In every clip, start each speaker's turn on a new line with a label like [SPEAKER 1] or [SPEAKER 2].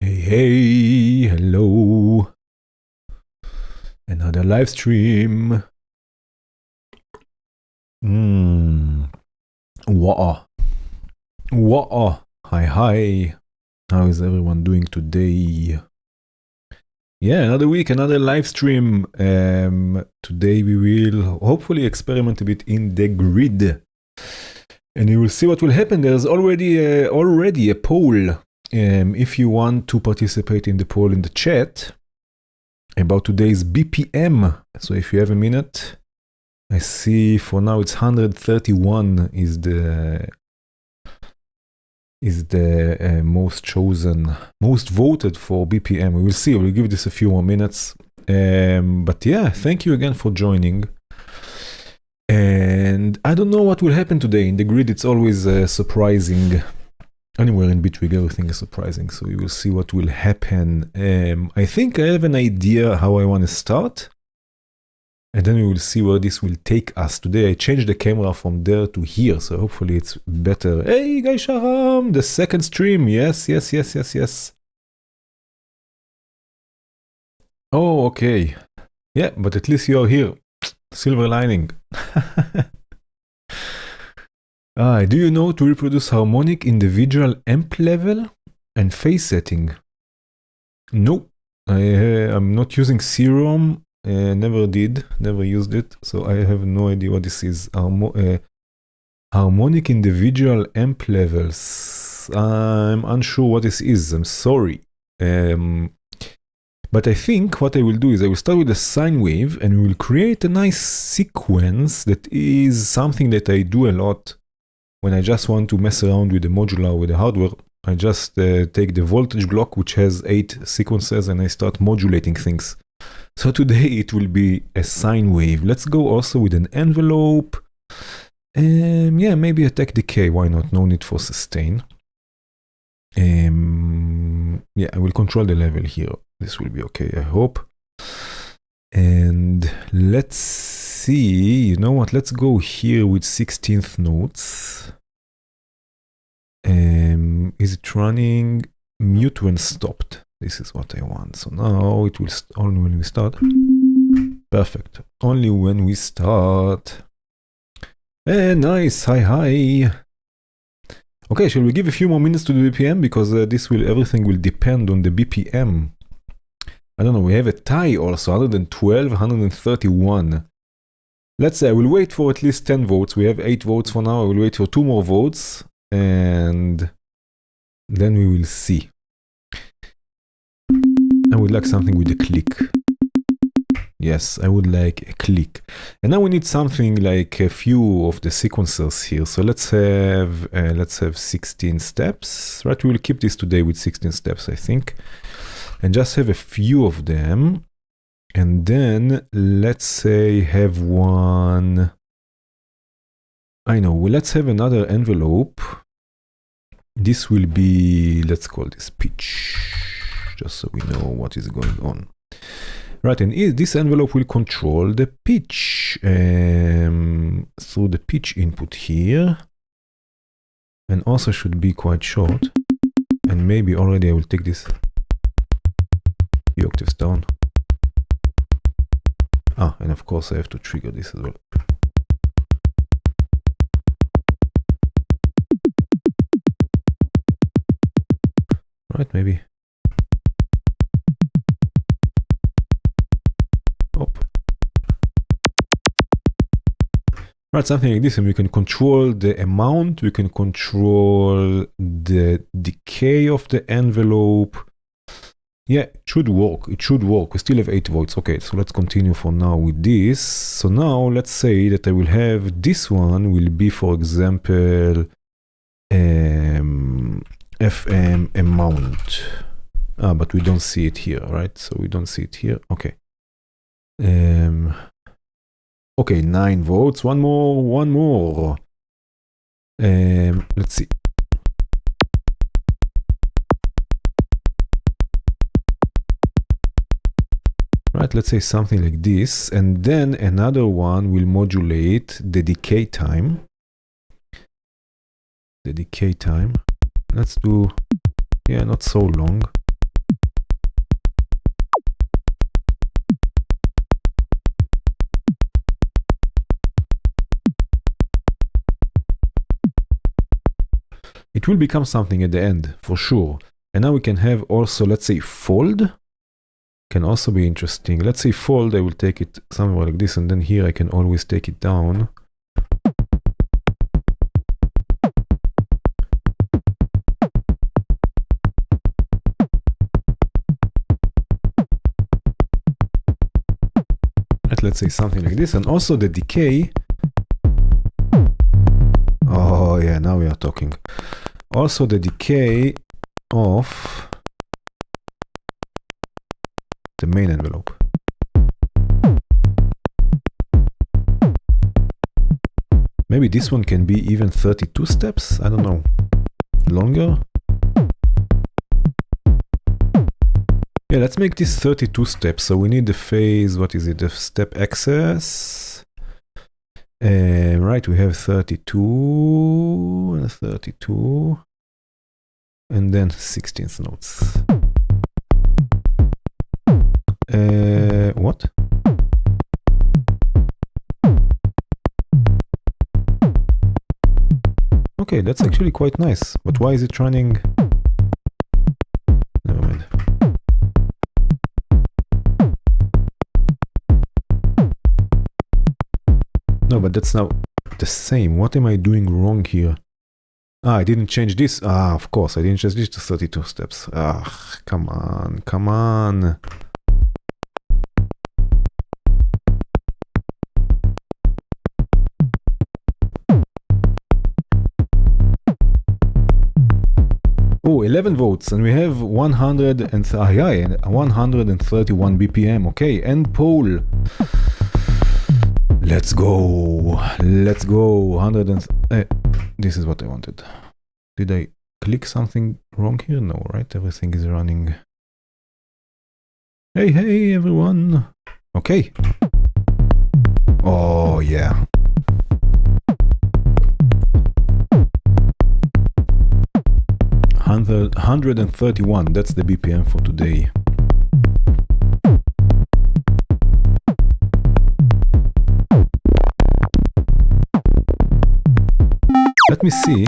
[SPEAKER 1] Hey, hello. Another live stream. Wah. Hi. How is everyone doing today? Yeah, another week, another live stream. Today we will hopefully experiment a bit in the grid. And you will see what will happen. There's already a poll. If you want to participate in the poll in the chat about today's BPM. So if you have a minute, I see for now it's 131 is the most voted for BPM. We will see. We'll give this a few more minutes. But yeah, thank you again for joining. And I don't know what will happen today. In the grid, it's always surprising. Anywhere in Bitwig, everything is surprising. So we will see what will happen. I think I have an idea how I want to start. And then we will see where this will take us. Today I changed the camera from there to here. So hopefully it's better. Hey, Guy Sharam, the second stream. Yes. Oh, okay. Yeah, but at least you're here. Silver lining. Do you know to reproduce harmonic individual amp level and phase setting? No, I'm not using Serum. Never used it, so I have no idea what this is. Harmonic individual amp levels. I'm unsure what this is. I'm sorry. But I think what I will do is I will start with a sine wave and we will create a nice sequence that is something that I do a lot when I just want to mess around with the modular, with the hardware. I just take the voltage block, which has 8 sequences, and I start modulating things. So today it will be a sine wave. Let's go also with an envelope. Yeah, maybe attack decay. Why not? No need for sustain. Yeah, I will control the level here. This will be okay, I hope. And let's see. You know what? Let's go here with 16th notes. Is it running? Mute when stopped. This is what I want. So now it will only when we start. Perfect. Only when we start. Nice. Hi. Okay, shall we give a few more minutes to the BPM because everything will depend on the BPM. I don't know. We have a tie also. 112, 131. Let's say I will wait for at least 10 votes. We have 8 votes for now. I will wait for 2 more votes and then we will see. I would like something with a click. Yes, I would like a click. And now we need something like a few of the sequencers here. So let's have 16 steps. Right, we will keep this today with 16 steps, I think. And just have a few of them. And then let's say have one. I know, well, let's have another envelope. This will be, let's call this pitch. Just so we know what is going on. Right, and this envelope will control the pitch through the pitch input here. And also should be quite short. And maybe already I will take this few octaves down. And of course I have to trigger this as well. Right, maybe. Right, something like this, and we can control the amount, we can control the decay of the envelope. Yeah, it should work. We still have 8 votes. Okay, so let's continue for now with this. So now let's say that I will have this one will be, for example, FM amount. But we don't see it here, right? So we don't see it here. Okay. Okay, 9 votes. One more. Let's see. Right, let's say something like this, and then another one will modulate the decay time. Let's do, yeah, not so long. It will become something at the end, for sure. And now we can have also, let's say, fold. Can also be interesting. Let's say fold, I will take it somewhere like this, and then here I can always take it down. Let's say something like this, and also the decay. Oh yeah, now we are talking. Also the decay of the main envelope. Maybe this one can be even 32 steps, I don't know. Longer? Yeah, let's make this 32 steps. So we need the phase, what is it, the step axis. Right, we have 32 and 32. And then 16th notes. What? Okay, that's actually quite nice. But why is it running? Never mind. No, but that's now the same. What am I doing wrong here? Ah, I didn't change this. Ah, of course, I didn't change this to 32 steps. Ah, come on, come on. Oh, 11 votes, and we have 131 BPM. Okay, end poll. Let's go. Let's go. This is what I wanted. Did I click something wrong here? No, right? Everything is running. Hey, hey, everyone. Okay. Oh, yeah. $131. 131. That's the BPM for today. Let me see.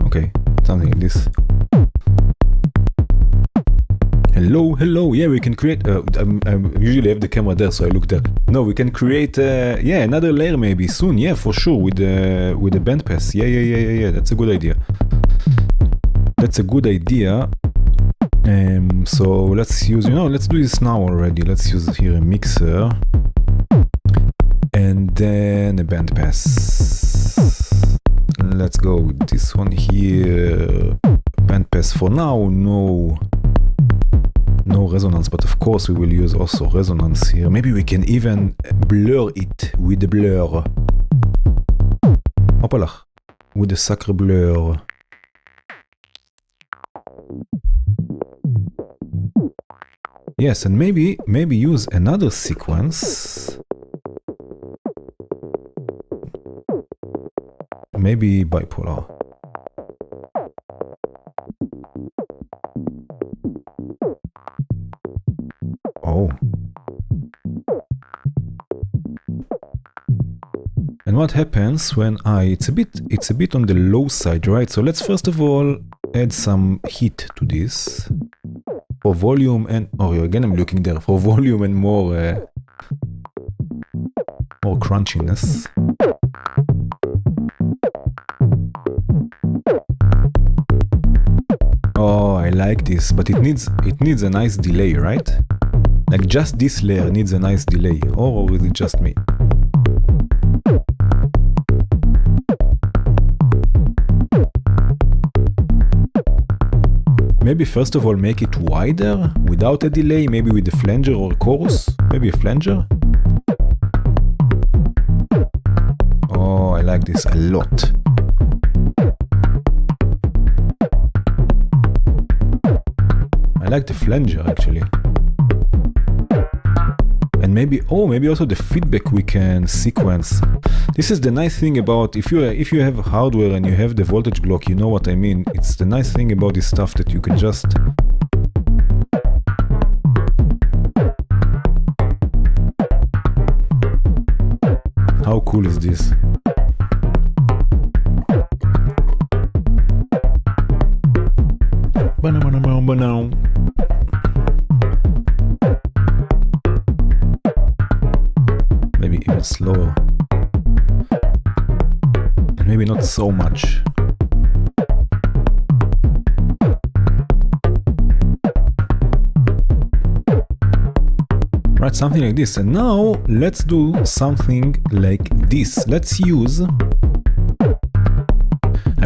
[SPEAKER 1] Okay, something like this. Hello, hello. Yeah, we can create. I usually have the camera there, so I look there. No, we can create. Yeah, another layer maybe soon. Yeah, for sure with the band pass. Yeah. That's a good idea. That's a good idea. So let's use, let's do this now already. Let's use here a mixer and then a band pass. Let's go with this one here. Band pass for now, no resonance, but of course we will use also resonance here. Maybe we can even blur it with the blur. Hopala, with the sacre blur. Yes, and maybe use another sequence. Maybe bipolar. Oh. And what happens when it's a bit on the low side, right? So let's first of all add some heat to this. For volume and, again I'm looking there, for volume and more crunchiness. Oh, I like this, but it needs a nice delay, right? Like just this layer needs a nice delay, or is it just me? Maybe first of all make it wider without a delay, maybe with a flanger or a chorus, maybe a flanger. Oh, I like this a lot. I like the flanger actually. And maybe also the feedback we can sequence. This is the nice thing about if you have hardware and you have the voltage block, you know what I mean. It's the nice thing about this stuff that you can just cool is this? Maybe even slower. And maybe not so much. Right, something like this. And now let's do something like this. Let's use, I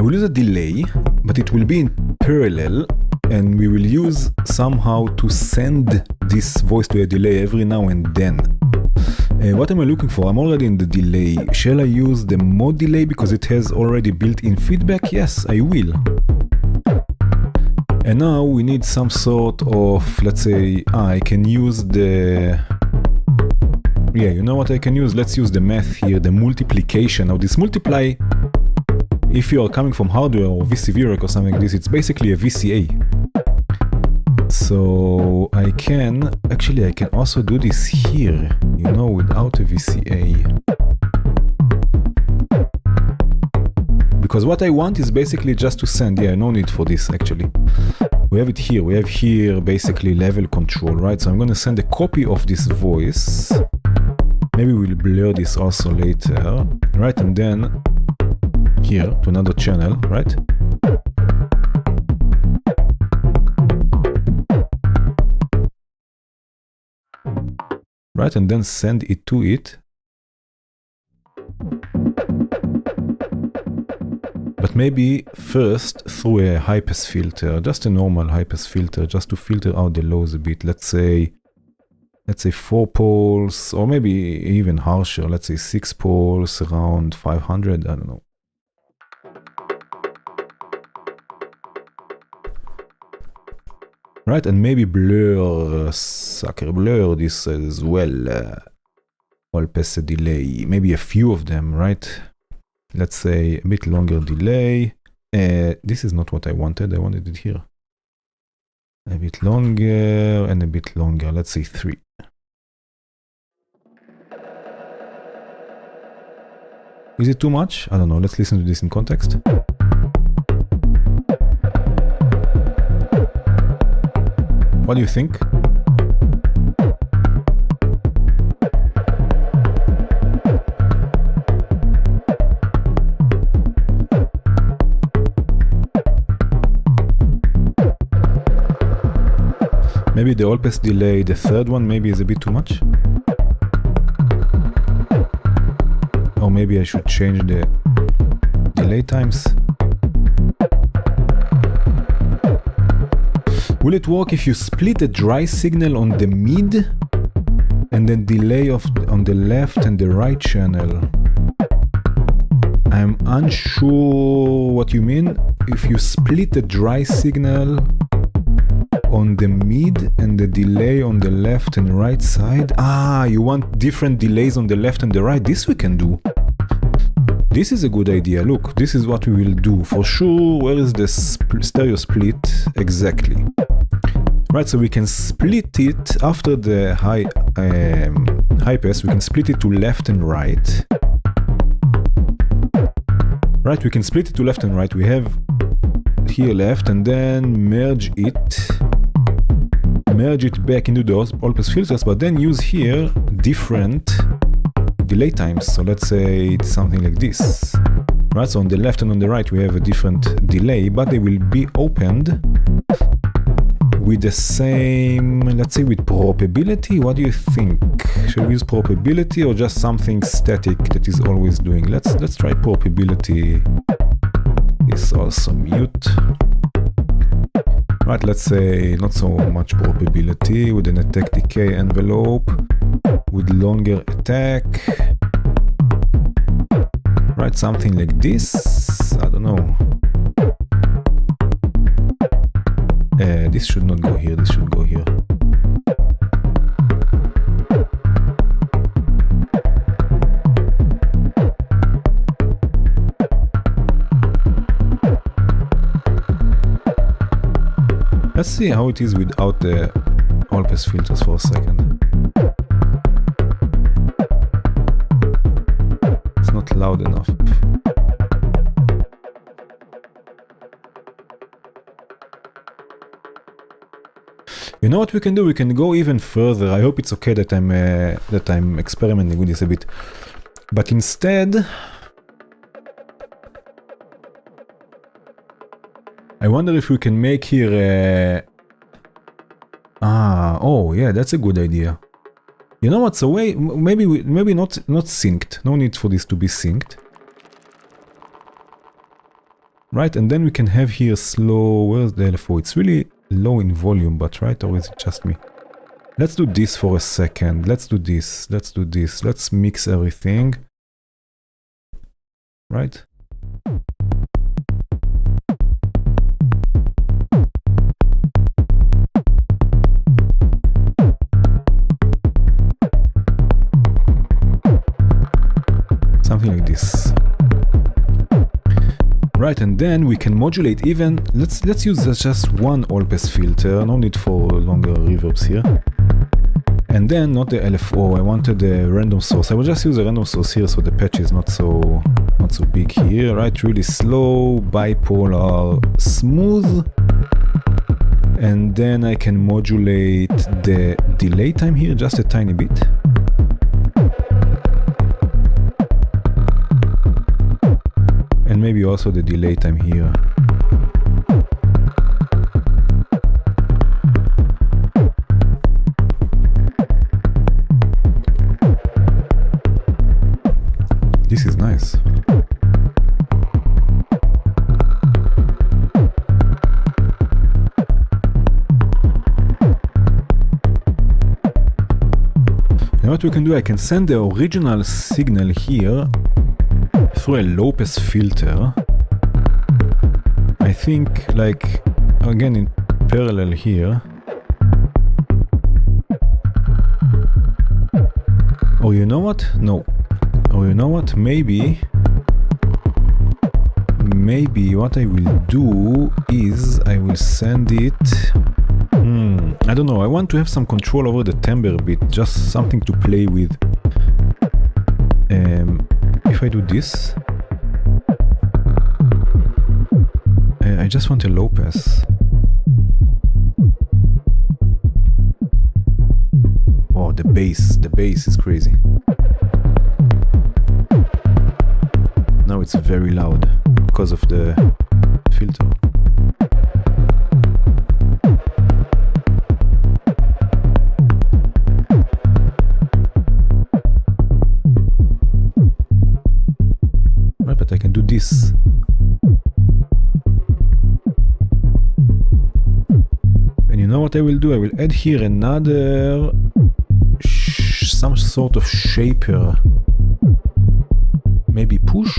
[SPEAKER 1] will use a delay, but it will be in parallel, and we will use somehow to send this voice to a delay every now and then. What am I looking for? I'm already in the delay. Shall I use the mod delay because it has already built-in feedback? Yes, I will. And now we need some sort of, let's say, I can use the... Yeah, you know what I can use? Let's use the math here, the multiplication. Now this multiply, if you are coming from hardware or VCV or something like this, it's basically a VCA. So I can, actually I can also do this here, you know, without a VCA. Because what I want is basically just to send, yeah, no need for this actually. We have it here, we have here basically level control, right? So I'm going to send a copy of this voice. Maybe we'll blur this also later, right? And then here to another channel, right? Right, and then send it to it. But maybe first through a high pass filter, just a normal high pass filter, just to filter out the lows a bit. Let's say 4 poles, or maybe even harsher, let's say 6 poles, around 500, I don't know. Right, and maybe blur, blur this as well. All pass a delay, maybe a few of them, right? Let's say a bit longer delay. This is not what I wanted it here. A bit longer and a bit longer, let's say 3. Is it too much? I don't know, let's listen to this in context. What do you think? Maybe the all pass delay, the third one, maybe is a bit too much. Or maybe I should change the delay times. Will it work if you split the dry signal on the mid and then delay on the left and the right channel? I'm unsure what you mean. If you split the dry signal on the mid and the delay on the left and right side. Ah, you want different delays on the left and the right. This we can do. This is a good idea. Look, this is what we will do. For sure, where is the stereo split? Exactly. Right, so we can split it after the high pass. We can split it to left and right. Right, we can split it to left and right. We have here left and then merge it back into those all pass filters, but then use here different delay times. So let's say it's something like this. Right, so on the left and on the right we have a different delay, but they will be opened with the same, let's say with probability. What do you think? Shall we use probability or just something static that is always doing? Let's try probability. This also mute. Right, let's say not so much probability, with an attack decay envelope, with longer attack. Right, something like this. I don't know. This should not go here, this should go here. Let's see how it is without the all pass filters for a second. loud enough. You know what we can do? We can go even further. I hope it's okay that I'm experimenting with this a bit. But instead, I wonder if we can make here oh yeah, that's a good idea. You know what's a way? Maybe not synced. No need for this to be synced. Right, and then we can have here slow. Where's the LFO? It's really low in volume, but right, or is it just me? Let's do this for a second. Let's do this. Let's do this. Let's mix everything. Right? Something like this. Right, and then we can modulate even, let's use just one all-pass filter, no need for longer reverbs here. And then not the LFO, I wanted the random source. I will just use a random source here so the patch is not so big here, right? Really slow, bipolar, smooth. And then I can modulate the delay time here just a tiny bit. And maybe also the delay time here. This is nice. And what we can do, I can send the original signal here through a low-pass filter. I think, like, again in parallel here. Or you know what? No. Or you know what? Maybe what I will do is I will send it. I don't know. I want to have some control over the timbre a bit, just something to play with. If I do this, I just want a low pass. Oh, the bass is crazy. Now it's very loud because of the filter. Right, but I can do this. And you know what I will do? I will add here another some sort of shaper. Maybe push.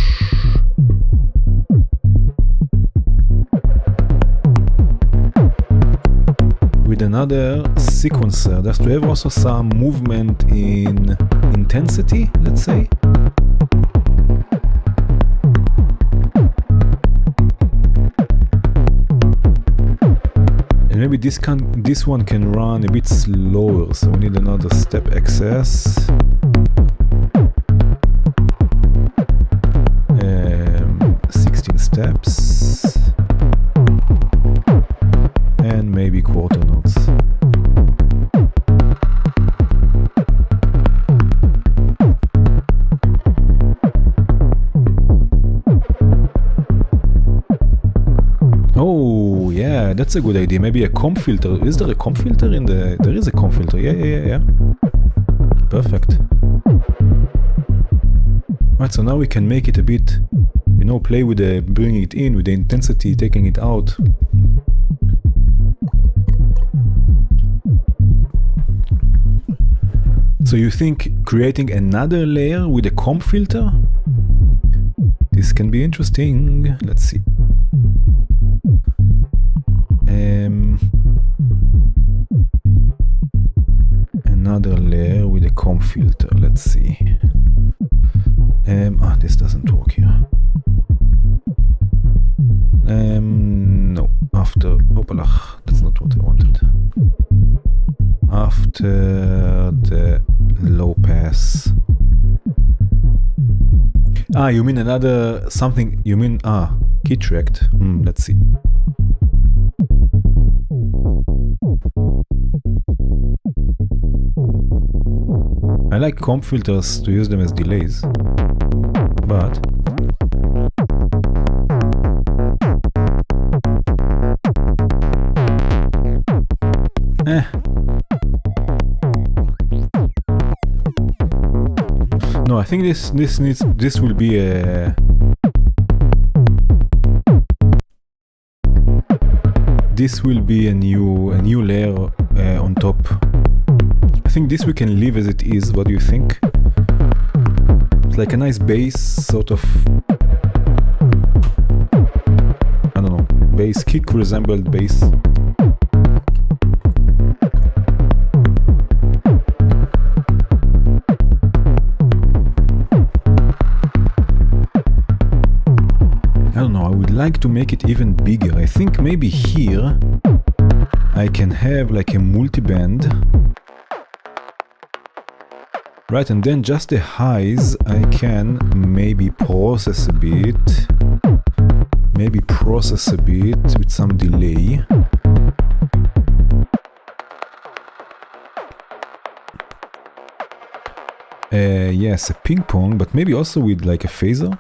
[SPEAKER 1] With another sequencer, just to have also some movement in intensity, let's say. And maybe this one can run a bit slower, so we need another step access. 16 steps. And maybe quarter notes. Oh yeah, that's a good idea. Maybe a comp filter. Is there a comp filter in the... There is a comp filter. Yeah. Perfect. Right, so now we can make it a bit, you know, play with the bringing it in, with the intensity, taking it out. So you think creating another layer with a comp filter? This can be interesting. Let's see. Another layer with a comp filter. Let's see. This doesn't work here. No. After. Opalach. That's not what I wanted. After the low pass. Ah, you mean another something, you mean, key tracked. Let's see. I like comp filters to use them as delays, but no, I think this will be a new layer on top. I think this we can leave as it is. What do you think? It's like a nice bass, sort of, I don't know, bass kick resembled bass. I don't know, I would like to make it even bigger. I think maybe here I can have like a multi-band. Right, and then just the highs I can maybe process a bit. With some delay. Yes, a ping pong, but maybe also with like a phaser.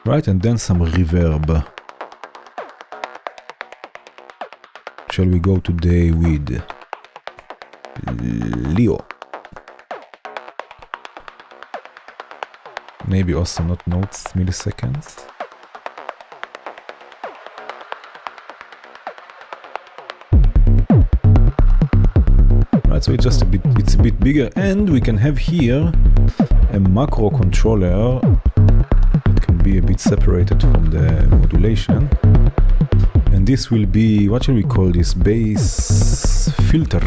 [SPEAKER 1] Right, and then some reverb. Shall we go today with Leo? Maybe also not notes, milliseconds. Right, so it's a bit bigger, and we can have here a macro controller. Be a bit separated from the modulation, and this will be, what shall we call this, bass filter.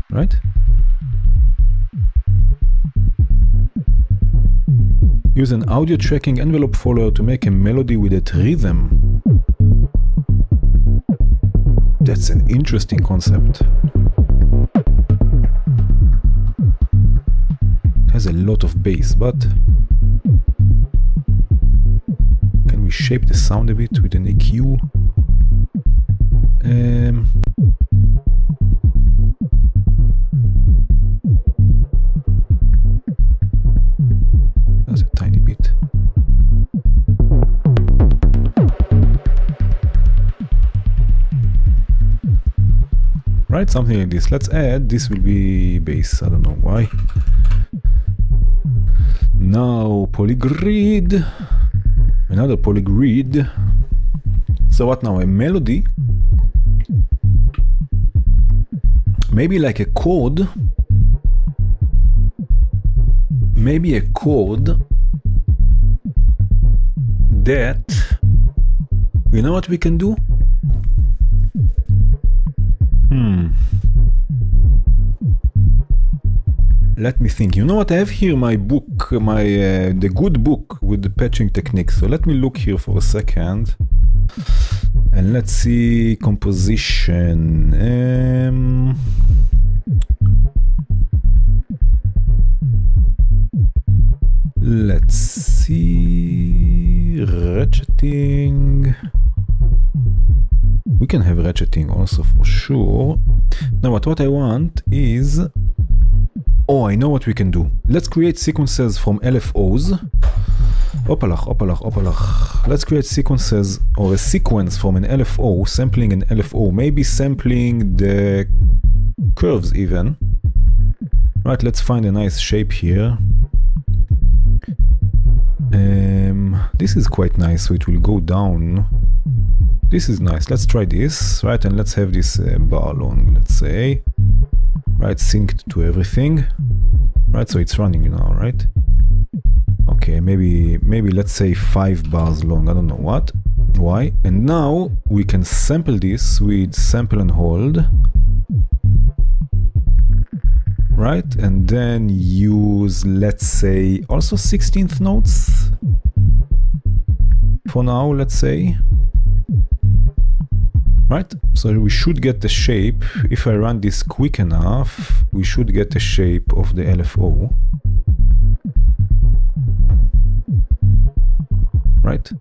[SPEAKER 1] Right? Use an audio tracking envelope folder to make a melody with a rhythm. That's an interesting concept. Has a lot of bass, but can we shape the sound a bit with an EQ? That's a tiny bit. Right, something like this. Let's add, this will be bass, I don't know why. Now polygrid, another polygrid. So what now, a melody? Maybe like a chord. Maybe a chord that, you know what we can do? Let me think. You know what? I have here my book, the good book with the patching techniques. So let me look here for a second, and let's see composition. Let's see ratcheting. We can have ratcheting also for sure. Now what I want is, oh, I know what we can do. Let's create sequences from LFOs. Opalach. Let's create sequences, or a sequence from an LFO, sampling an LFO, maybe sampling the curves even. Right, let's find a nice shape here. This is quite nice, so it will go down. This is nice. Let's try this, right? And let's have this bar long, let's say. Right, synced to everything. Right, so it's running now, right? Okay, maybe let's say 5 bars long, I don't know why. And now we can sample this with sample and hold. right? And then use, let's say, also 16th notes for now, let's say. Right, so we should get the shape. If I run this quick enough, we should get the shape of the LFO. Right?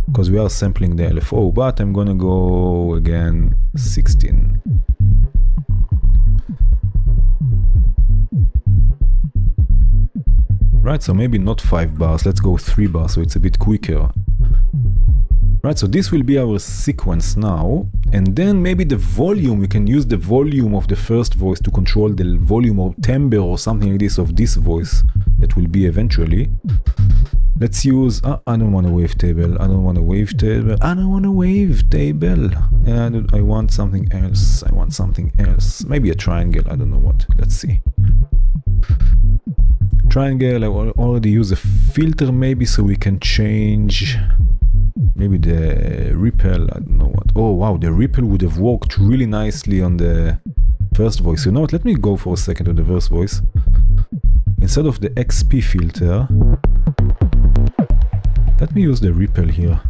[SPEAKER 1] Because we are sampling the LFO, but I'm gonna go again 16. Right, so maybe not 5 bars, let's go 3 bars, so it's a bit quicker. Right, so this will be our sequence now, and then maybe the volume, we can use the volume of the first voice to control the volume or timbre or something like this of this voice that will be eventually. Let's use, I don't want a wavetable, I don't want a wavetable, I don't want a wavetable, and I want something else, I want something else, maybe a triangle, I don't know what, let's see. Triangle, I already use a filter maybe so we can change. Maybe the ripple, I don't know what. Oh wow, the ripple would have worked really nicely on the first voice. You know what, let me go for a second on the first voice. Instead of the XP filter, let me use the ripple here.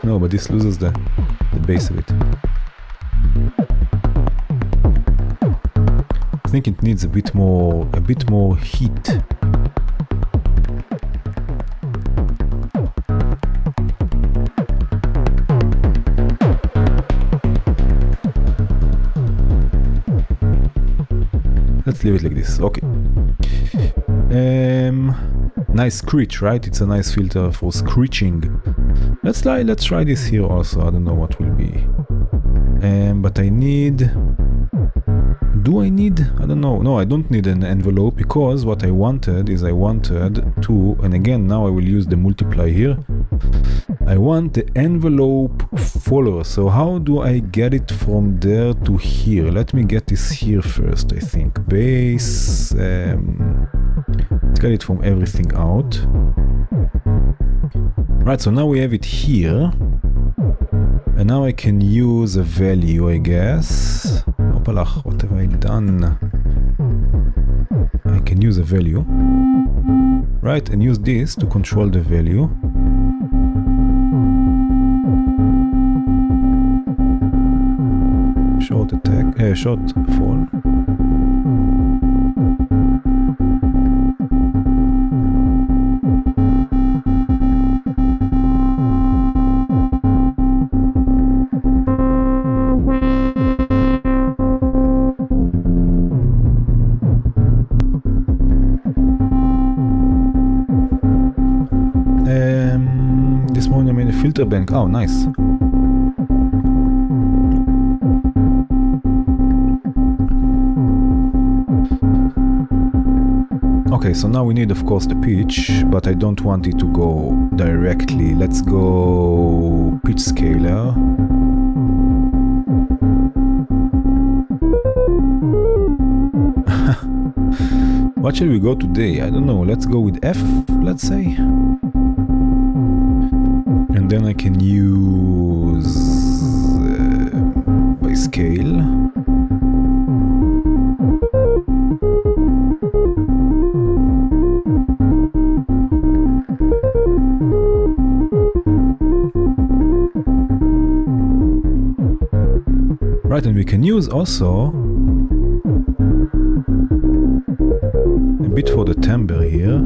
[SPEAKER 1] No, but this loses the bass of it. I think it needs a bit more heat. Let's leave it like this. Okay. Nice screech, right? It's a nice filter for screeching. Let's try this here also. I don't know what will be. But I need... Do I need? I don't know. No, I don't need an envelope, because what I wanted is I wanted to, and again now I will use the multiply here. I want the envelope follower. So how do I get it from there to here? Let me get this here first, I think. Bass. Let's get it from everything out. Right, so now we have it here. And now I can use a value, I guess. Opalach, what have I done? I can use a value. Right, and use this to control the value. Short attack, short fall. This morning I made a filter bank. Oh, nice. Okay, so now we need, of course, the pitch, but I don't want it to go directly. Let's go pitch scaler. What shall we go today? I don't know. Let's go with F, let's say. And then I can use by scale. Right, and we can use also a bit for the timbre here,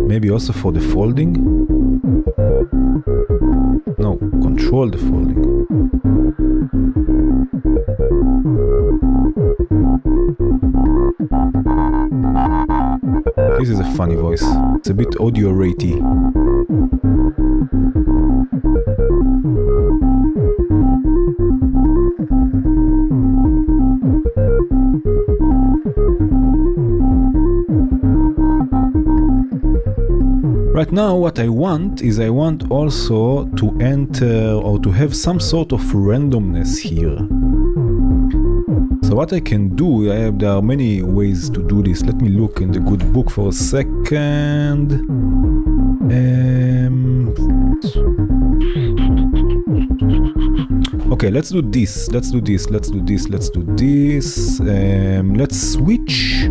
[SPEAKER 1] maybe also for the folding. No, control the folding. This is a funny voice. It's a bit audio ratey. Right now what I want is I want also to enter or to have some sort of randomness here. So what I can do, there are many ways to do this. Let me look in the good book for a second. Okay, let's do this. Let's switch.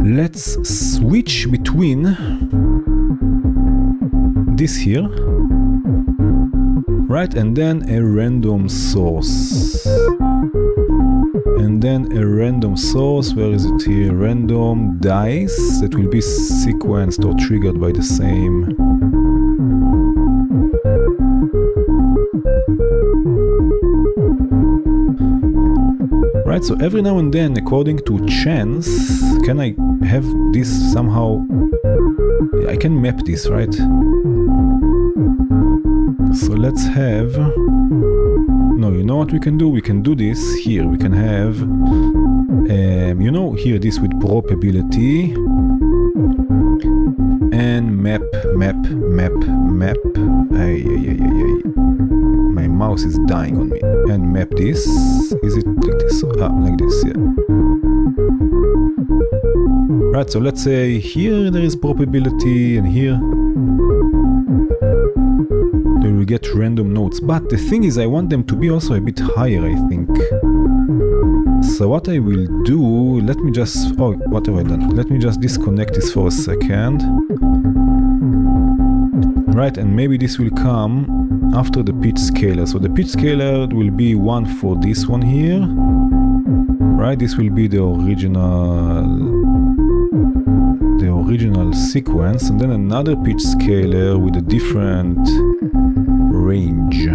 [SPEAKER 1] Let's switch between this here, right, and then a random source. And then a random source, where is it here? Random dice that will be sequenced or triggered by the same. Right, so every now and then, according to chance, can I have this somehow? I can map this, right? So let's have... No, you know what we can do? We can do this here. We can have, you know, here this with probability and map. My mouse is dying on me. And map this. Is it like this? Ah, like this, yeah. Right, so let's say here there is probability and here they will get random notes. But the thing is, I want them to be also a bit higher, I think. So what I will do, let me just... Oh, what have I done? Let me just disconnect this for a second. Right, and maybe this will come after the pitch scaler. So the pitch scaler will be one for this one here. Right, this will be the original sequence, and then another pitch scaler with a different range.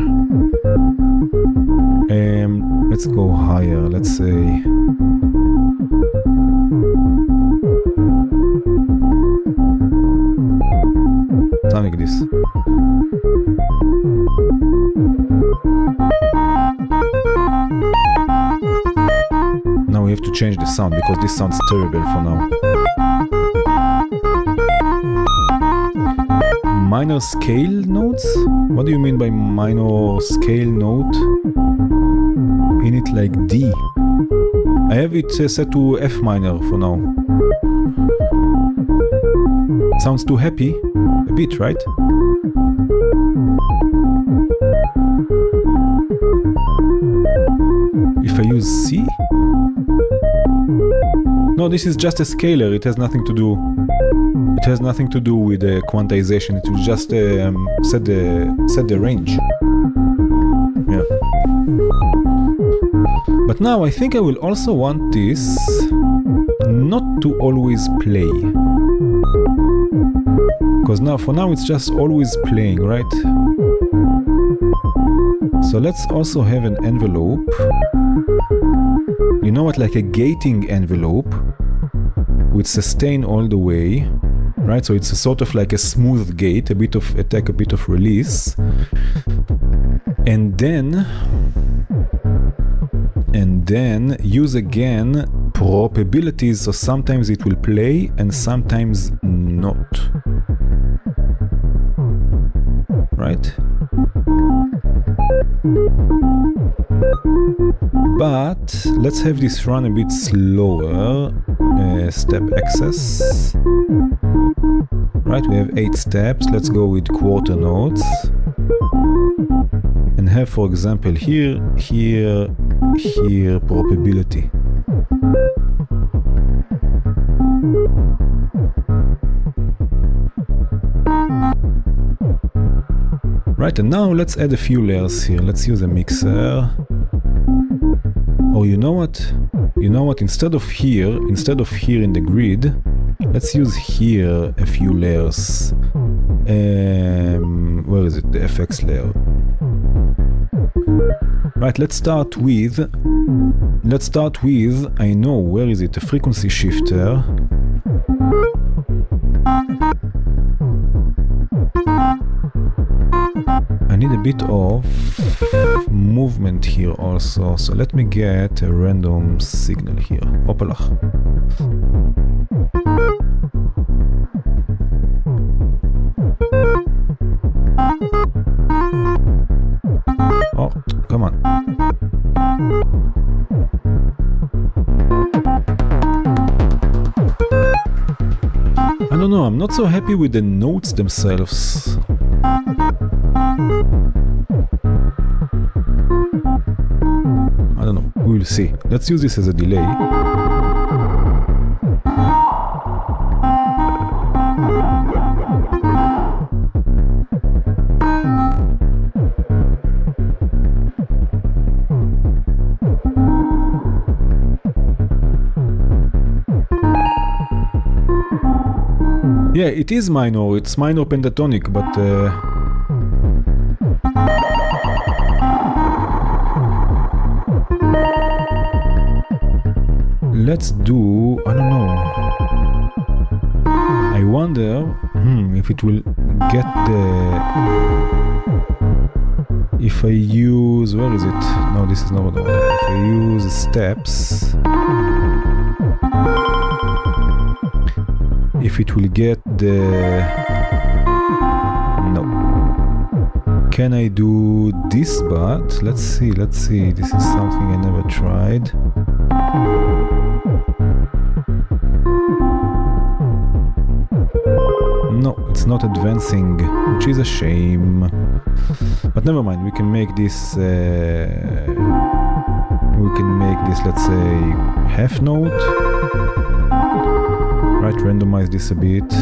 [SPEAKER 1] Let's go higher, let's say. Something like this. Now we have to change the sound because this sounds terrible for now. Minor scale notes? What do you mean by minor scale note? In it like D. I have it set to F minor for now. Sounds too happy. A bit, right? If I use C? No, this is just a scaler. It has nothing to do. It has nothing to do with the quantization. It will just set the range. Yeah. But now I think I will also want this not to always play. Because now, for now, it's just always playing, right? So let's also have an envelope. You know what, like a gating envelope with sustain all the way, right? So it's a sort of like a smooth gate, a bit of attack, a bit of release. And then use again probabilities, so sometimes it will play and sometimes not. Right? But let's have this run a bit slower. Step access. Right, we have 8 steps. Let's go with quarter notes. And have, for example, here probability. Right, and now let's add a few layers here. Let's use a mixer. Or you know what? Instead of here in the grid, let's use here a few layers. Where is it? The FX layer. Right, let's start with, I know, where is it? The frequency shifter. I need a bit of movement here also, so let me get a random signal here. Hopalach. come on. I don't know, I'm not so happy with the notes themselves. I don't know, we will see. Let's use this as a delay. Yeah, it is minor, it's minor pentatonic, but let's do, I don't know. I wonder if it will get the, if I use, where is it? No, this is not what I want. If I use steps, if it will get the, no. Can I do this? But let's see, this is something I never tried. No, it's not advancing, which is a shame. But never mind, we can make this, let's say, half note. Right, randomize this a bit.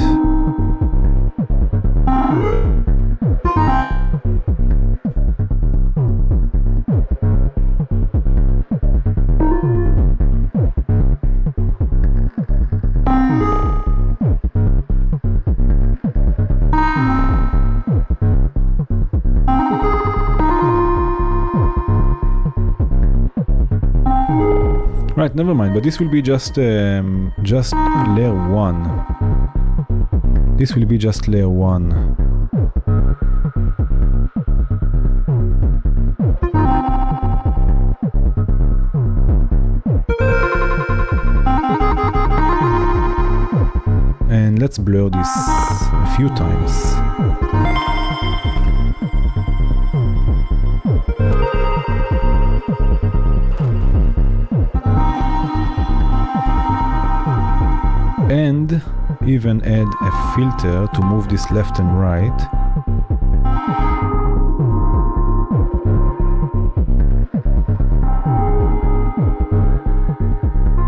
[SPEAKER 1] Right, never mind, but this will be just layer 1. This will be just layer 1. And let's blur this a few times. And even add a filter to move this left and right.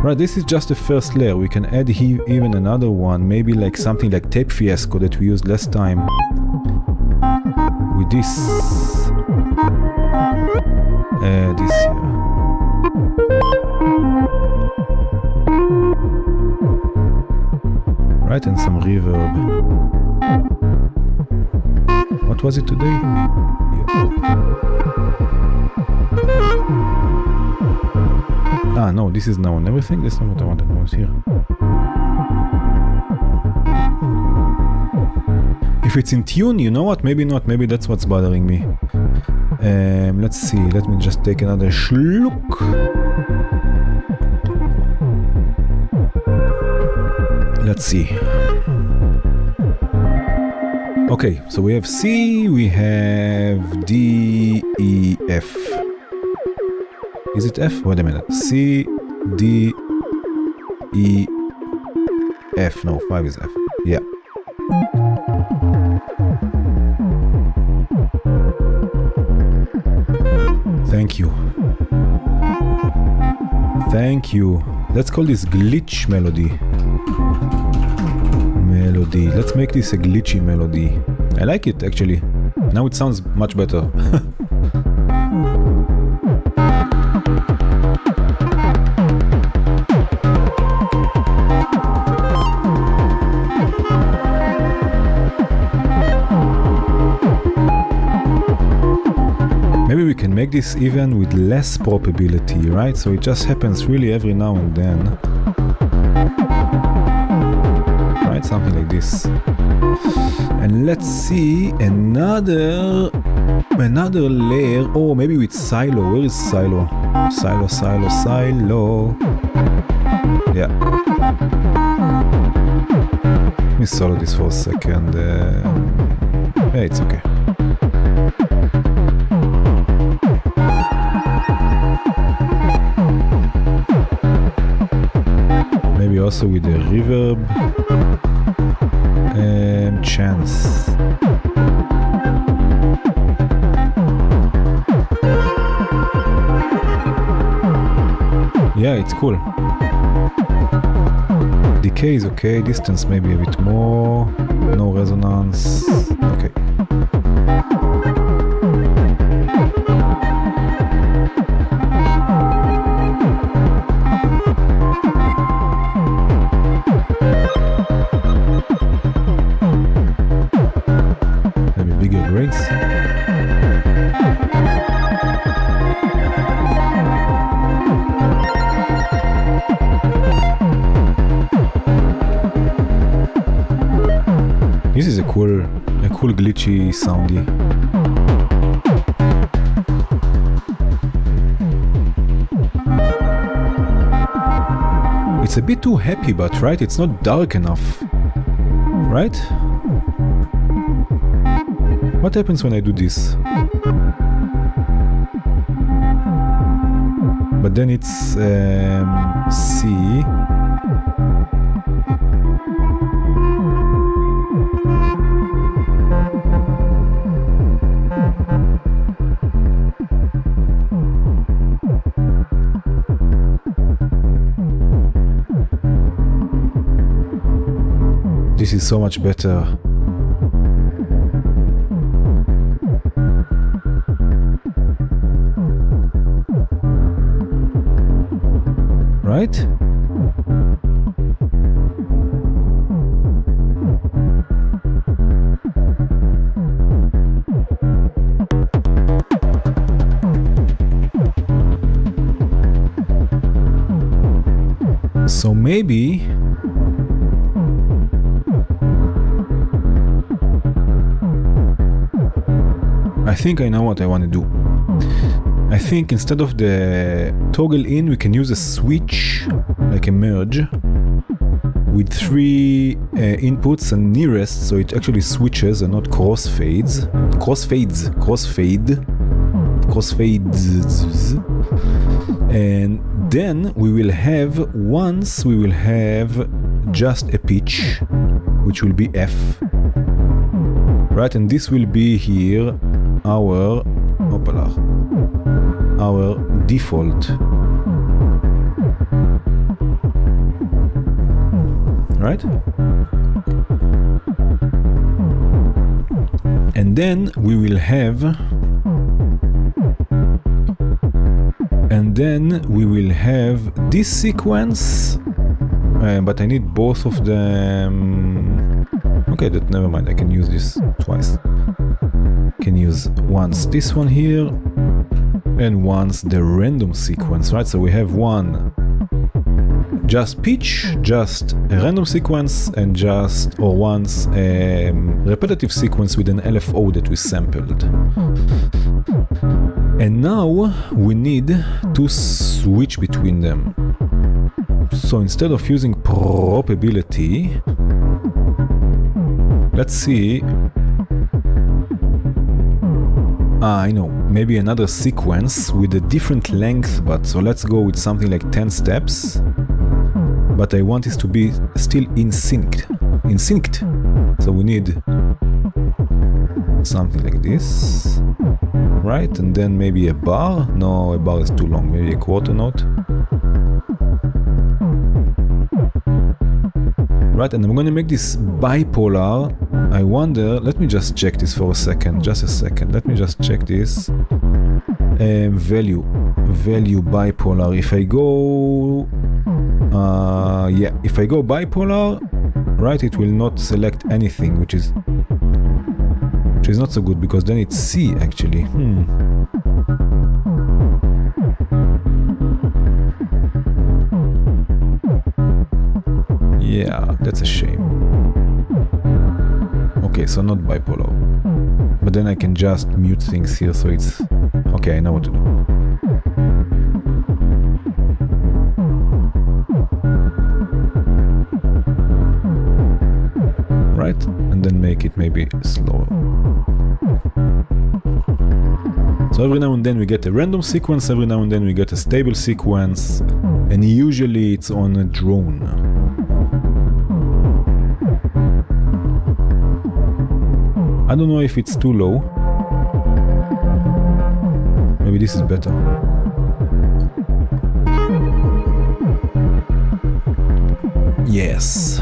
[SPEAKER 1] Right, this is just the first layer. We can add even another one, maybe like something like Tape Fiasco that we used last time. With this. This here. Right, and some reverb. What was it today? Ah, no, this is now on everything. That's not what I wanted. I was here. If it's in tune, you know what? Maybe not. Maybe that's what's bothering me. Let's see. Let me just take another schluck. Let's see. Okay, so we have C, we have D, E, F. Is it F? Wait a minute. C, D, E, F. No, 5 is F. Yeah. Thank you. Thank you. Let's call this glitch melody. Let's make this a glitchy melody. I like it actually. Now it sounds much better. Maybe we can make this even with less probability, right? So it just happens really every now and then. Something like this. And let's see another layer. Oh, maybe with silo. Where is silo? Silo. Yeah. Let me solo this for a second. Yeah, it's okay. also with the reverb chance. Yeah, it's cool. Decay is okay, distance maybe a bit more, no resonance, okay. Maybe bigger grades. This is a cool glitchy soundy. It's a bit too happy, but right, it's not dark enough, right? What happens when I do this? But then it's C. This is so much better. Right? So maybe I think I know what I want to do. I think instead of the toggle in, we can use a switch, like a merge, with 3 inputs and nearest, so it actually switches and not crossfades. And then we will have just a pitch, which will be F. Right, and this will be here our default. Right? And then we will have this sequence, but I need both of them. Okay, that never mind, I can use this twice. Can use once this one here and once the random sequence, right? So we have one just pitch, just a random sequence, and once a repetitive sequence with an LFO that we sampled. And now we need to switch between them. So instead of using probability, let's see. I know, maybe another sequence with a different length, but so let's go with something like 10 steps. But I want this to be still in synced. So we need something like this, right? And then maybe a bar. No, a bar is too long. Maybe a quarter note. Right, and I'm going to make this bipolar. I wonder, let me just check this for a second, just a second. Let me just check this. Value bipolar. If I go, if I go bipolar, right, it will not select anything, which is not so good, because then it's C actually. Yeah, that's a shame. Okay, so not bipolar. But then I can just mute things here, so it's... Okay, I know what to do. Right? And then make it maybe slower. So every now and then we get a random sequence, every now and then we get a stable sequence, and usually it's on a drone. I don't know if it's too low. Maybe this is better. Yes.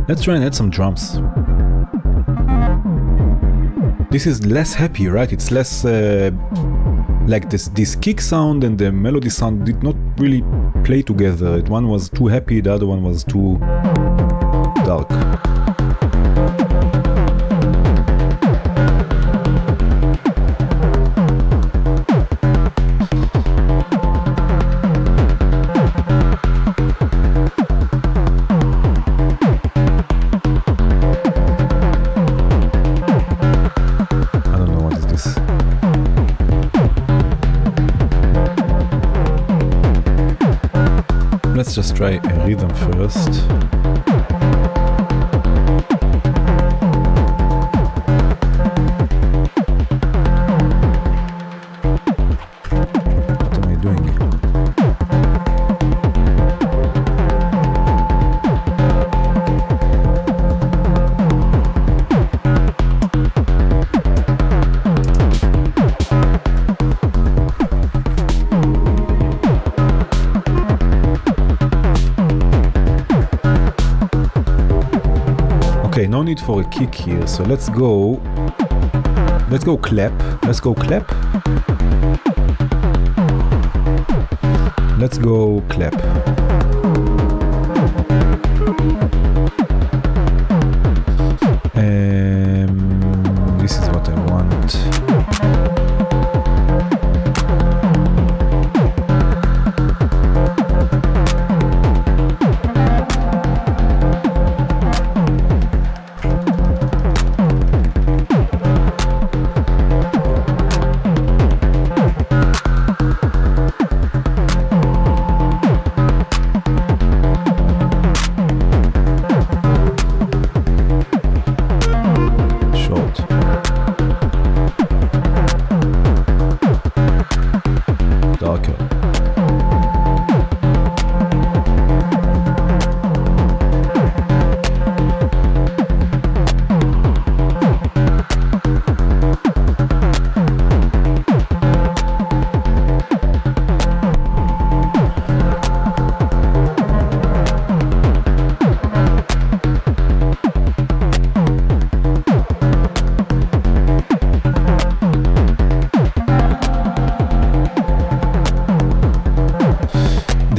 [SPEAKER 1] Let's try and add some drums. This is less happy, right? It's less like this kick sound and the melody sound did not really play together. One was too happy, the other one was too dark. Let's just try a rhythm first. What am I doing? Okay, no need for a kick here, so let's go clap. Let's go clap. Let's go clap. This is what I want.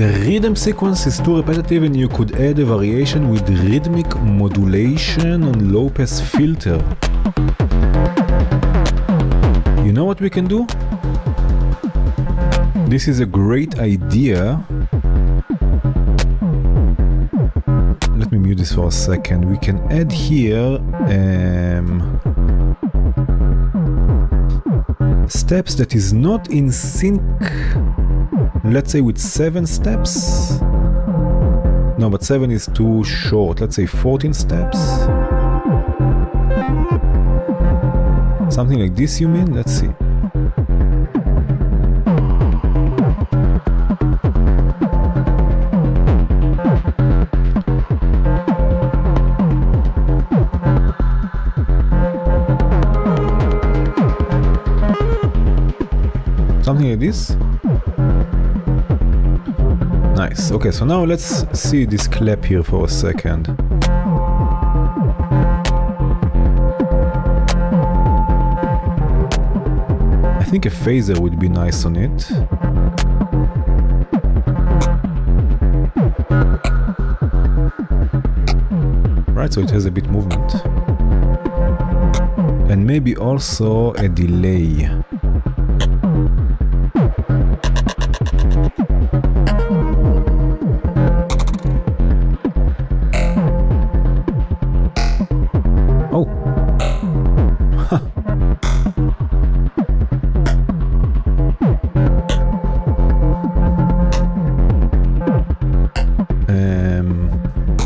[SPEAKER 1] Rhythm sequence is too repetitive and you could add a variation with rhythmic modulation on low pass filter. You know what we can do? This is a great idea. Let me mute this for a second. We can add here steps that is not in sync. Let's say with 7 steps. No, but 7 is too short. Let's say 14 steps. Something like this, you mean? Let's see. Something like this. Nice. Okay, so now let's see this clap here for a second. I think a phaser would be nice on it. Right, so it has a bit movement. And maybe also a delay.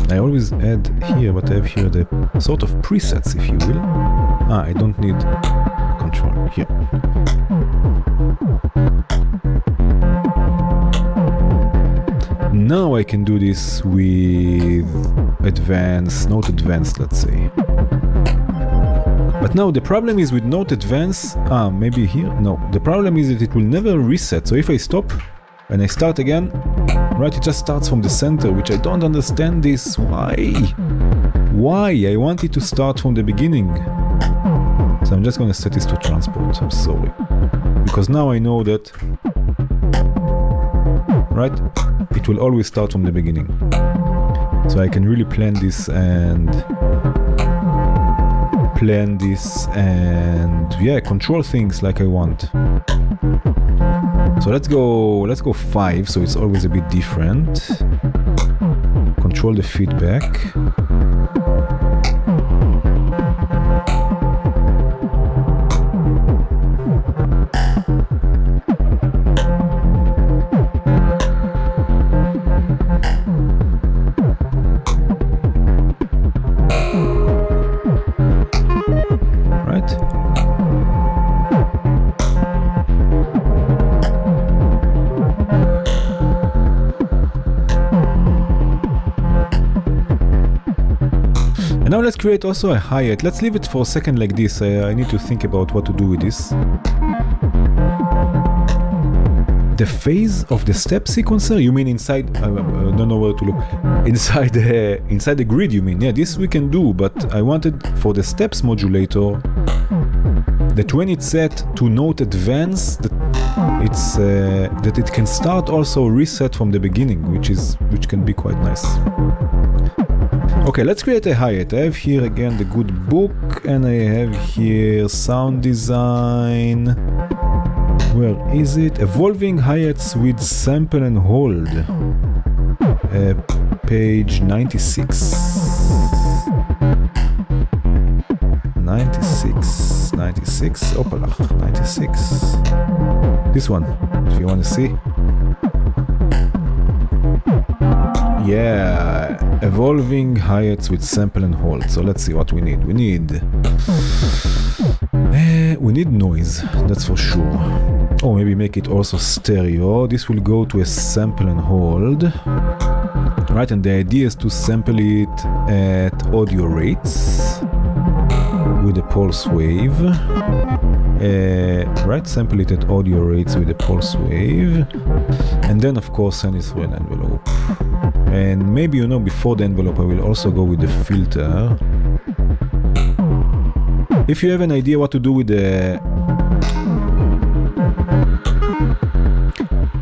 [SPEAKER 1] I always add here, but I have here the sort of presets, if you will. I don't need control here. And now I can do this with note advanced, let's say. But now the problem is with note advance, maybe here? No, the problem is that it will never reset. So if I stop and I start again, right, it just starts from the center, which I don't understand this. Why? Why? I want it to start from the beginning. So I'm just going to set this to transport. I'm sorry. Because now I know that, right, it will always start from the beginning. So I can really plan this and yeah, control things like I want. So let's go 5, so it's always a bit different. Control the feedback. Now let's create also a hi-hat. Let's leave it for a second like this. I need to think about what to do with this. The phase of the step sequencer, you mean inside, I don't know where to look, inside the grid you mean? Yeah, this we can do, but I wanted for the steps modulator that when it's set to note advance, that it can start also reset from the beginning, which can be quite nice. Okay, let's create a hi-hat. I have here again the good book, and I have here sound design. Where is it? Evolving hi-hats with sample and hold. Page 96. 96. Opala. 96. This one, if you want to see. Yeah, evolving hi-hats with sample and hold. So let's see what we need. We need noise, that's for sure. Or maybe make it also stereo. This will go to a sample and hold. Right, and the idea is to sample it at audio rates with a pulse wave. Right, sample it at audio rates with a pulse wave. And then of course send it through an envelope. And maybe, you know, before the envelope I will also go with the filter. If you have an idea what to do with the...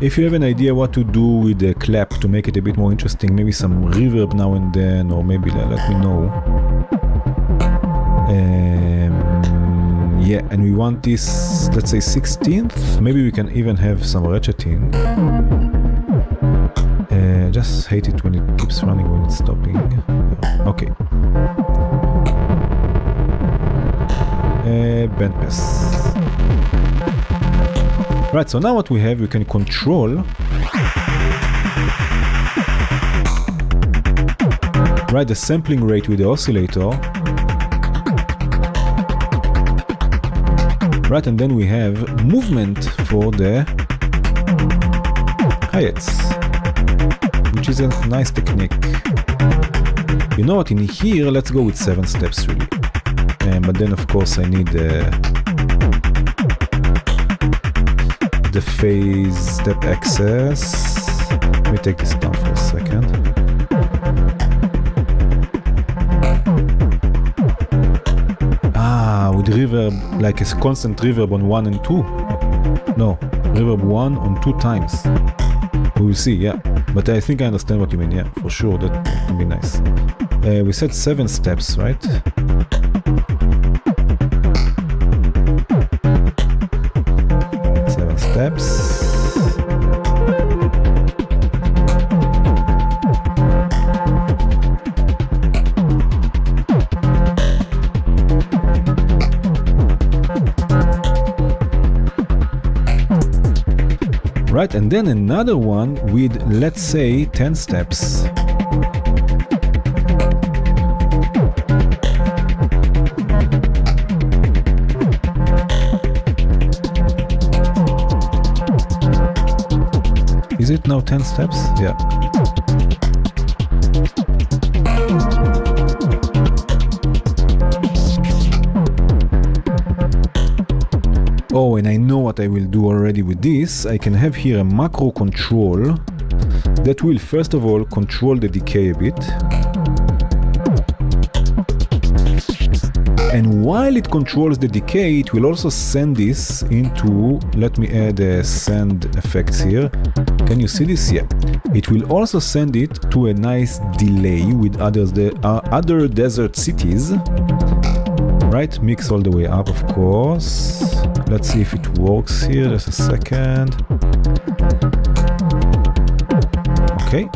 [SPEAKER 1] If you have an idea what to do with the clap to make it a bit more interesting, maybe some reverb now and then, or maybe let me know. Yeah, and we want this, let's say 16th. Maybe we can even have some ratcheting. Just hate it when it keeps running when it's stopping. Okay. Bandpass. Right, so now what we have, we can control the sampling rate with the oscillator. Right, and then we have movement for the hi-hats, which is a nice technique. You know what, in here, let's go with 7 steps really. But then of course I need the phase step access. Let me take this down for a second. With reverb, like a constant reverb on 1 and 2. No, reverb 1 on 2 times. We will see, yeah. But I think I understand what you mean, yeah, for sure, that can be nice. We said 7 steps, right? Steps. Right, and then another one with, let's say, 10 steps. Is it now 10 steps? Yeah. Oh, and I know what I will do already with this. I can have here a macro control that will first of all control the decay a bit. And while it controls the decay, it will also send this into, let me add a send effects here. Can you see this? Yeah. It will also send it to a nice delay with other desert cities. Right, mix all the way up, of course. Let's see if it works here, just a second. Okay.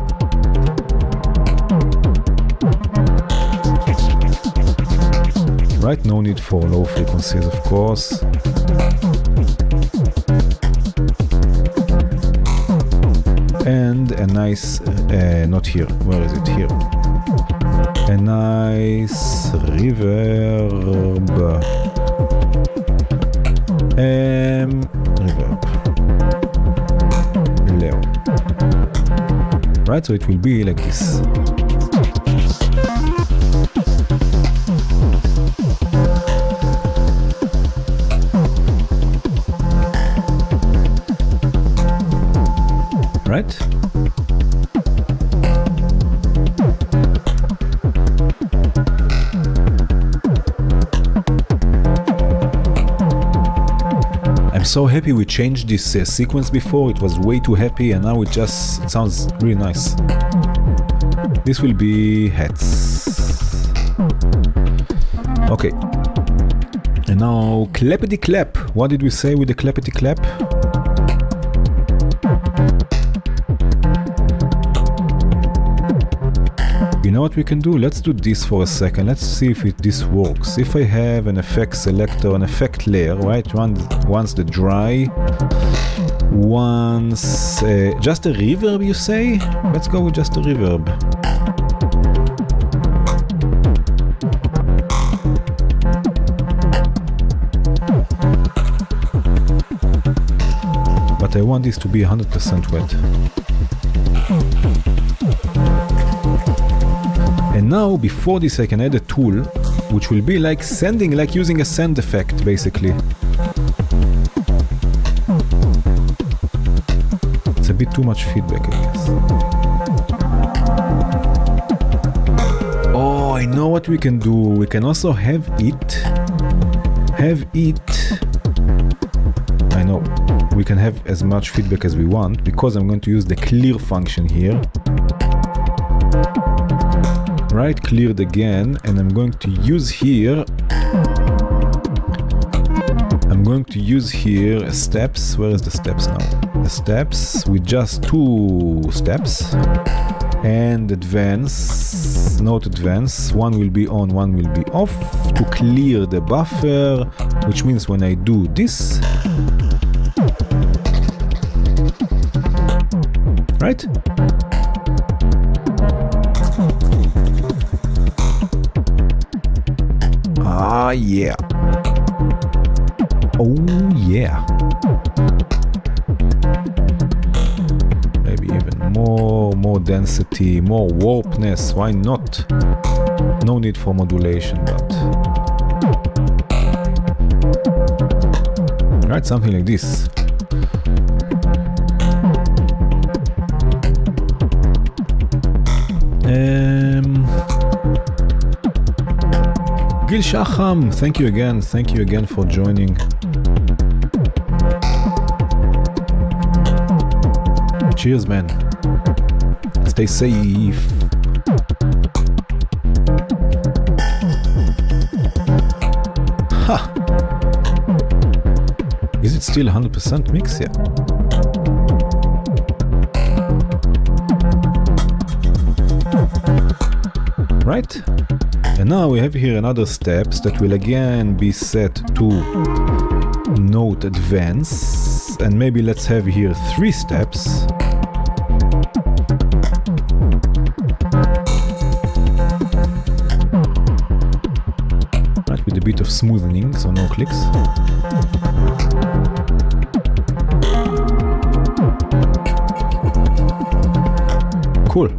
[SPEAKER 1] Right, no need for low frequencies, of course. And a nice, not here, where is it? Here. A nice reverb. Reverb. Low. Right, so it will be like this. Right? I'm so happy we changed this sequence before. It was way too happy and now it sounds really nice. This will be hats. Okay. And now clappity clap. What did we say with the clappity clap? You know what we can do? Let's do this for a second. Let's see if this works. If I have an effect selector, an effect layer, right? Once the dry, once just a reverb, you say? Let's go with just a reverb. But I want this to be 100% wet. And now, before this, I can add a tool, which will be like sending, like using a send effect, basically. It's a bit too much feedback, I guess. Oh, I know what we can do. We can also have it. I know. We can have as much feedback as we want, because I'm going to use the clear function here. Right, cleared again, and I'm going to use here steps. Where is the steps now? The steps with just 2 steps and advance, note advance. One will be on, one will be off to clear the buffer, which means when I do this, right? Ah, yeah. Oh, yeah. Maybe even more density, more warpness. Why not? No need for modulation, but... Right, something like this. Gil Shacham, thank you again for joining. Cheers, man. Stay safe. Ha! Is it still 100% mix? Yeah. Right? And now we have here another steps that will again be set to note advance, and maybe let's have here 3 steps. Right, with a bit of smoothing, so no clicks. Cool.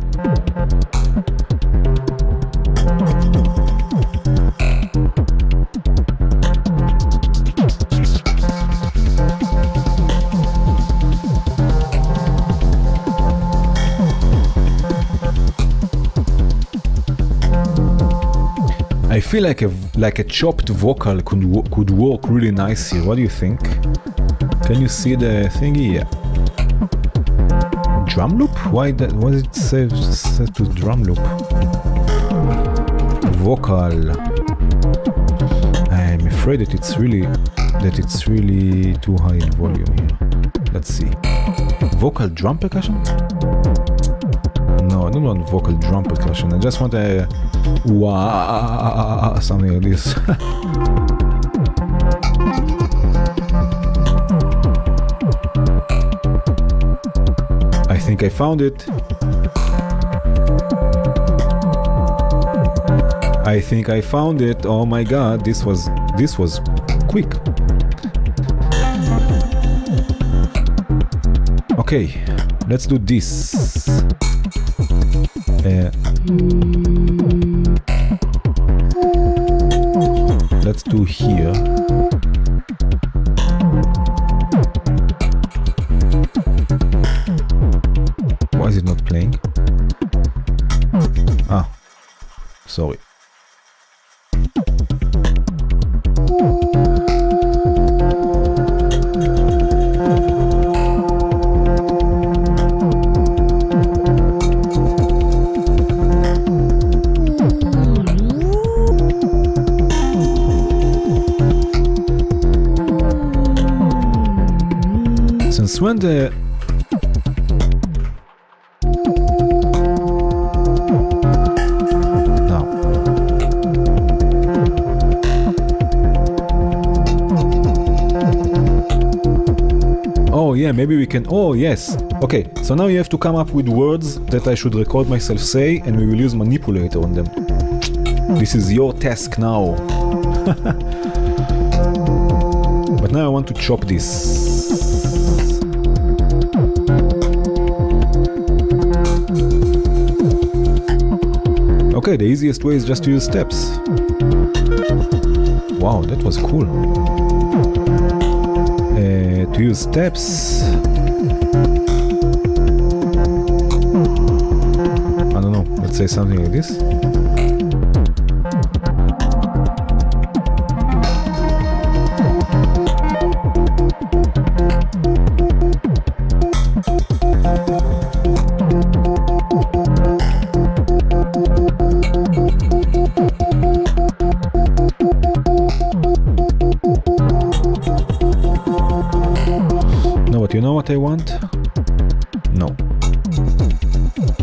[SPEAKER 1] I feel like a chopped vocal could work really nice here. What do you think? Can you see the thingy? Yeah. Drum loop? Why was it set to drum loop? Vocal. I'm afraid that it's really too high in volume here. Let's see. Vocal drum percussion? No, I don't want vocal drum percussion. I just want a wah, something like this. I think I found it. I think I found it. Oh my god, this was quick. Okay, let's do this. Let's do here. Why is it not playing? Ah, sorry. Since when the Oh yeah, maybe we can. Oh yes. Okay, so now you have to come up with words that I should record myself say, and we will use manipulator on them. This is your task now. But now I want to chop this. Okay, the easiest way is just to use steps. Wow, that was cool. To use steps. I don't know, let's say something like this. You know what I want? No.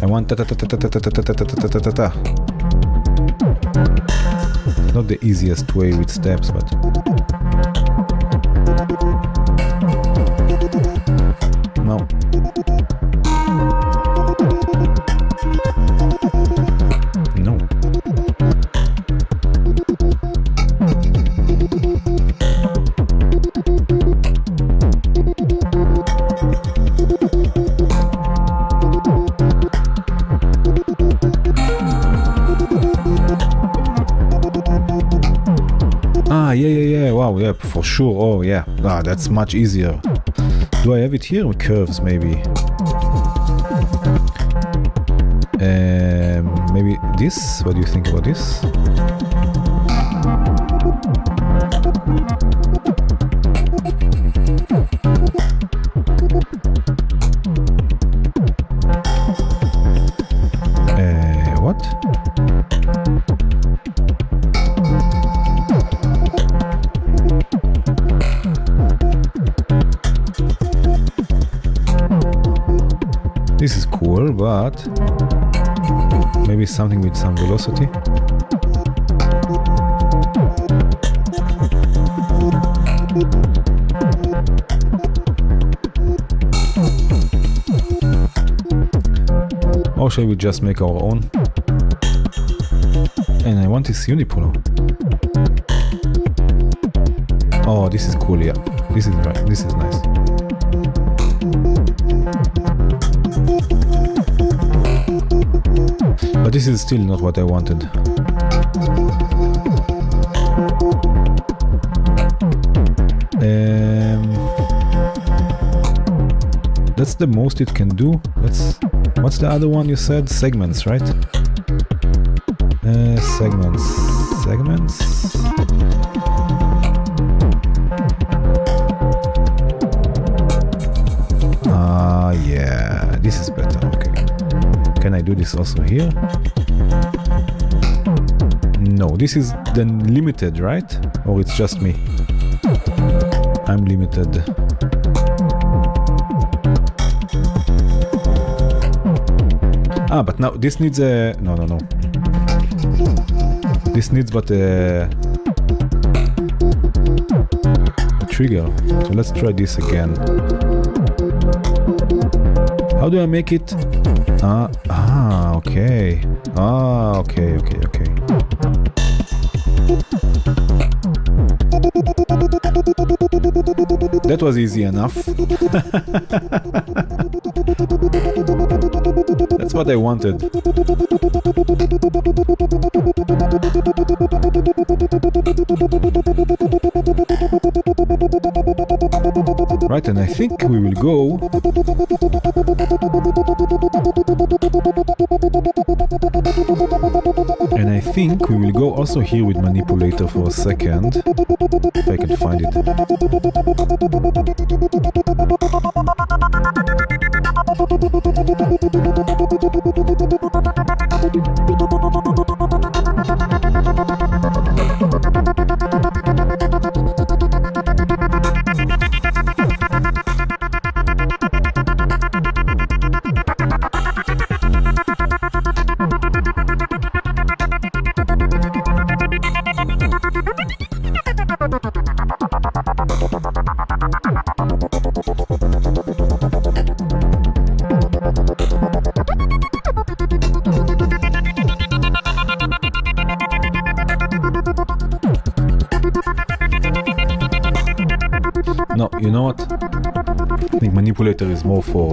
[SPEAKER 1] I want ta ta ta ta ta ta ta ta ta ta ta ta ta. Not the easiest way with steps, but no. No. Yeah, wow, yeah, for sure. Oh, yeah, that's much easier. Do I have it here with curves, maybe? Maybe this? What do you think about this? What? This is cool, but maybe something with some velocity. Or shall we just make our own? And I want this unipolar. Oh, this is cool, yeah. This is right, this is nice. But this is still not what I wanted. That's the most it can do. What's the other one you said? Segments, right? Segments. segments. Yeah, this is better. Okay. Can I do this also here? No, this is then limited, right? Or it's just me? I'm limited. But now this needs a... No. This needs but a trigger. So let's try this again. How do I make it? Okay. Okay. That was easy enough. That's what I wanted. Right, and I think we will go also here with manipulator for a second, if I can find it. No, you know what? I think manipulator is more for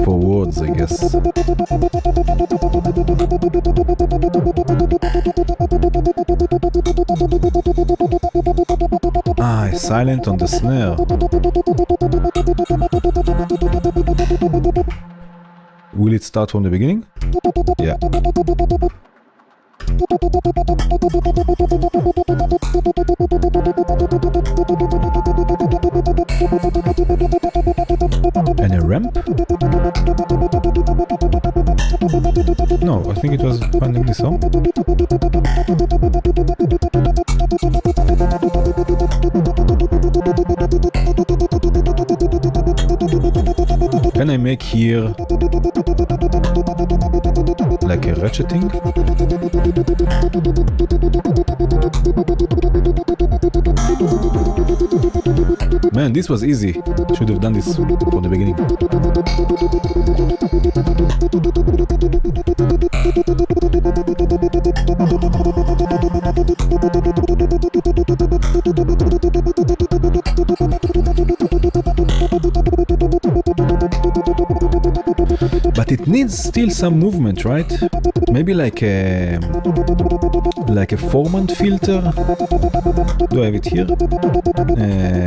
[SPEAKER 1] words, I guess. It's silent on the snare. Will it start from the beginning? Yeah. And a ramp? No, I think it was finding this song. Can I make here like a ratcheting? Man, this was easy. Should have done this from the beginning. But it needs still some movement, right? Maybe like a formant filter. Do I have it here?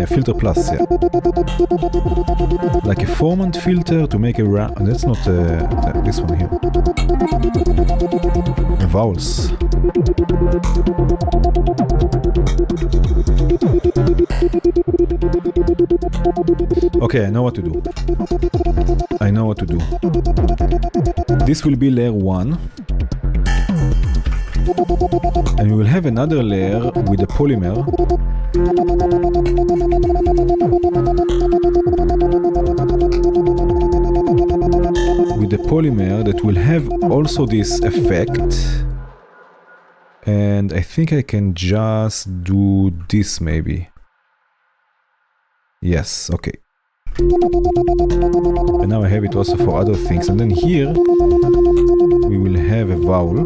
[SPEAKER 1] Filter plus, yeah. Like a formant filter to make a that's not this one here. Vowels. Okay, I know what to do. This will be layer 1. And we will have another layer with a polymer. That will have also this effect. And I think I can just do this maybe. Yes, okay. And now I have it also for other things. And then here we will have a vowel.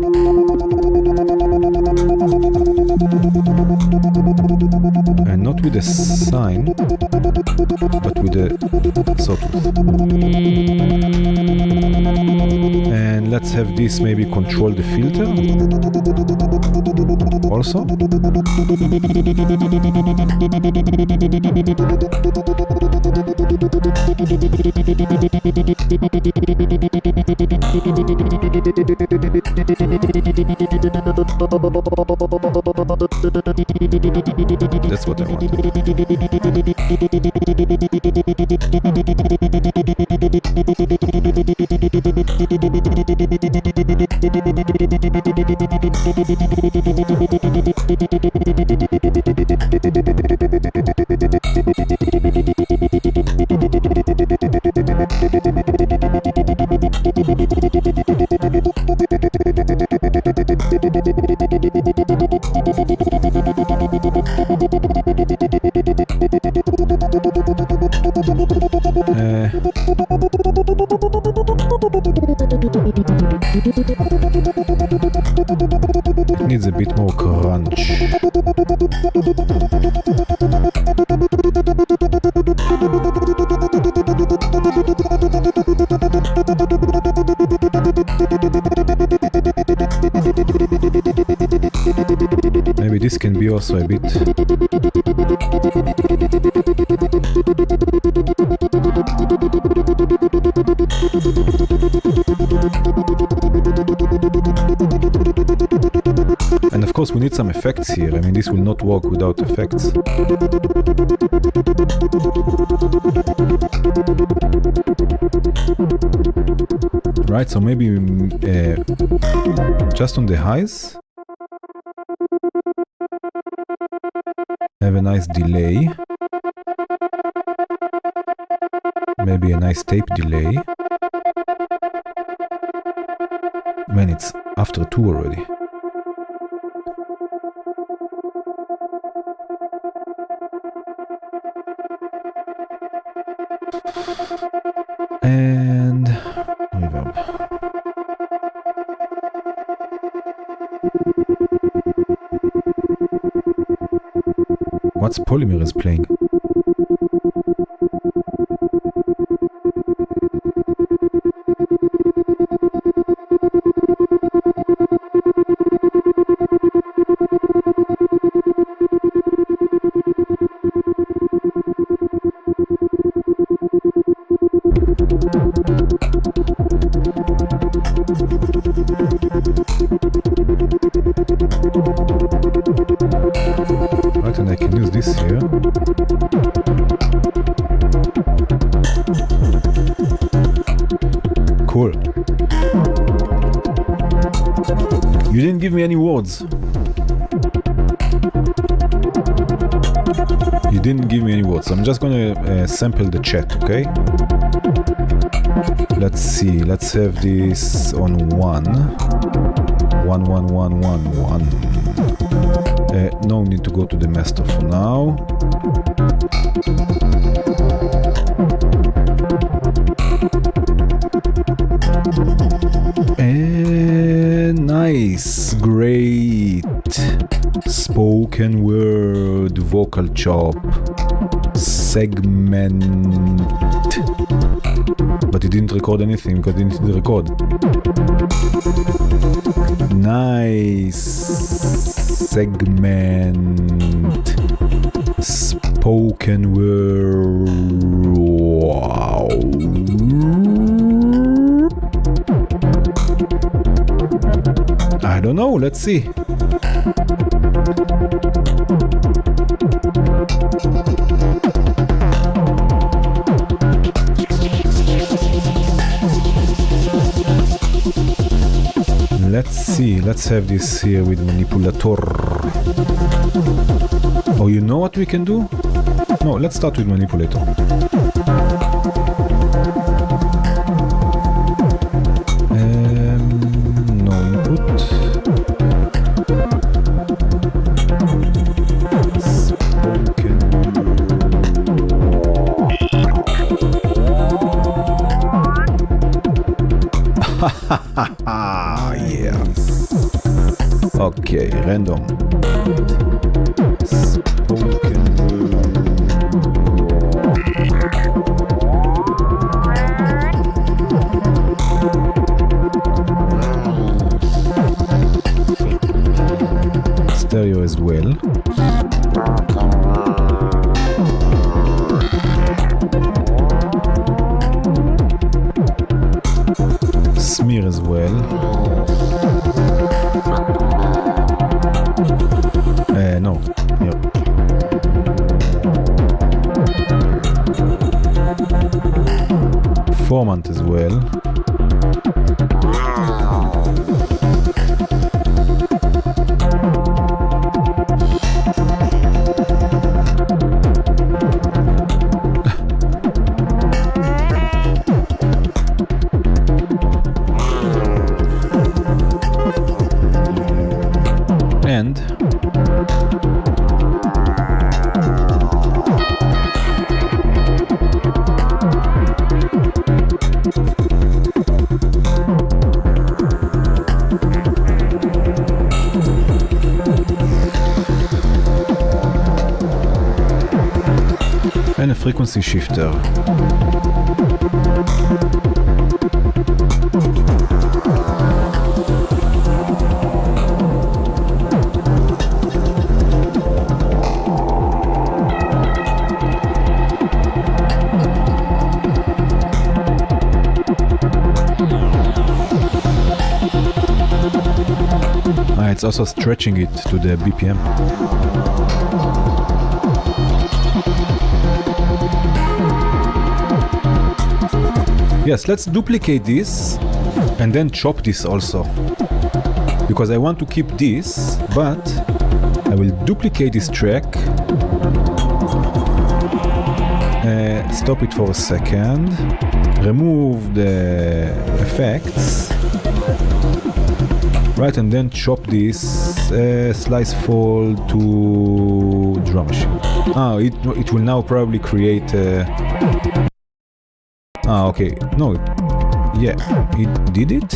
[SPEAKER 1] And not with a sign, but with a sawtooth. And let's have this maybe control the filter also. That's what I want. It needs a bit more crunch. Maybe this can be also a bit. And of course we need some effects here. I mean, this will not work without effects. Right, so maybe just on the highs have a nice delay, maybe a nice tape delay. Man, it's after 2 already. And reverb. What's Polymer is playing? Right, and I can use this here. Cool. You didn't give me any words. You didn't give me any words. I'm just gonna sample the chat, okay? Let's see. Let's have this on 1. 1, 1, 1, 1, 1. No need to go to the master for now. And nice, great. Spoken word, vocal chop, segment. But it didn't record anything because it didn't record. Nice. Segment. Spoken word. Wow. I don't know, let's see. Let's see, let's have this here with manipulator. Oh, you know what we can do? No, let's start with manipulator. No input. Spoken. Yes. Okay, random. Spoken stereo as well. smear as well. No, here. Formant as well. And a frequency shifter. It's also stretching it to the BPM. Yes, let's duplicate this and then chop this also, because I want to keep this, but I will duplicate this track, stop it for a second, remove the effects, right, and then chop this slice fold to drum machine. It will now probably create okay, no, yeah, it did it.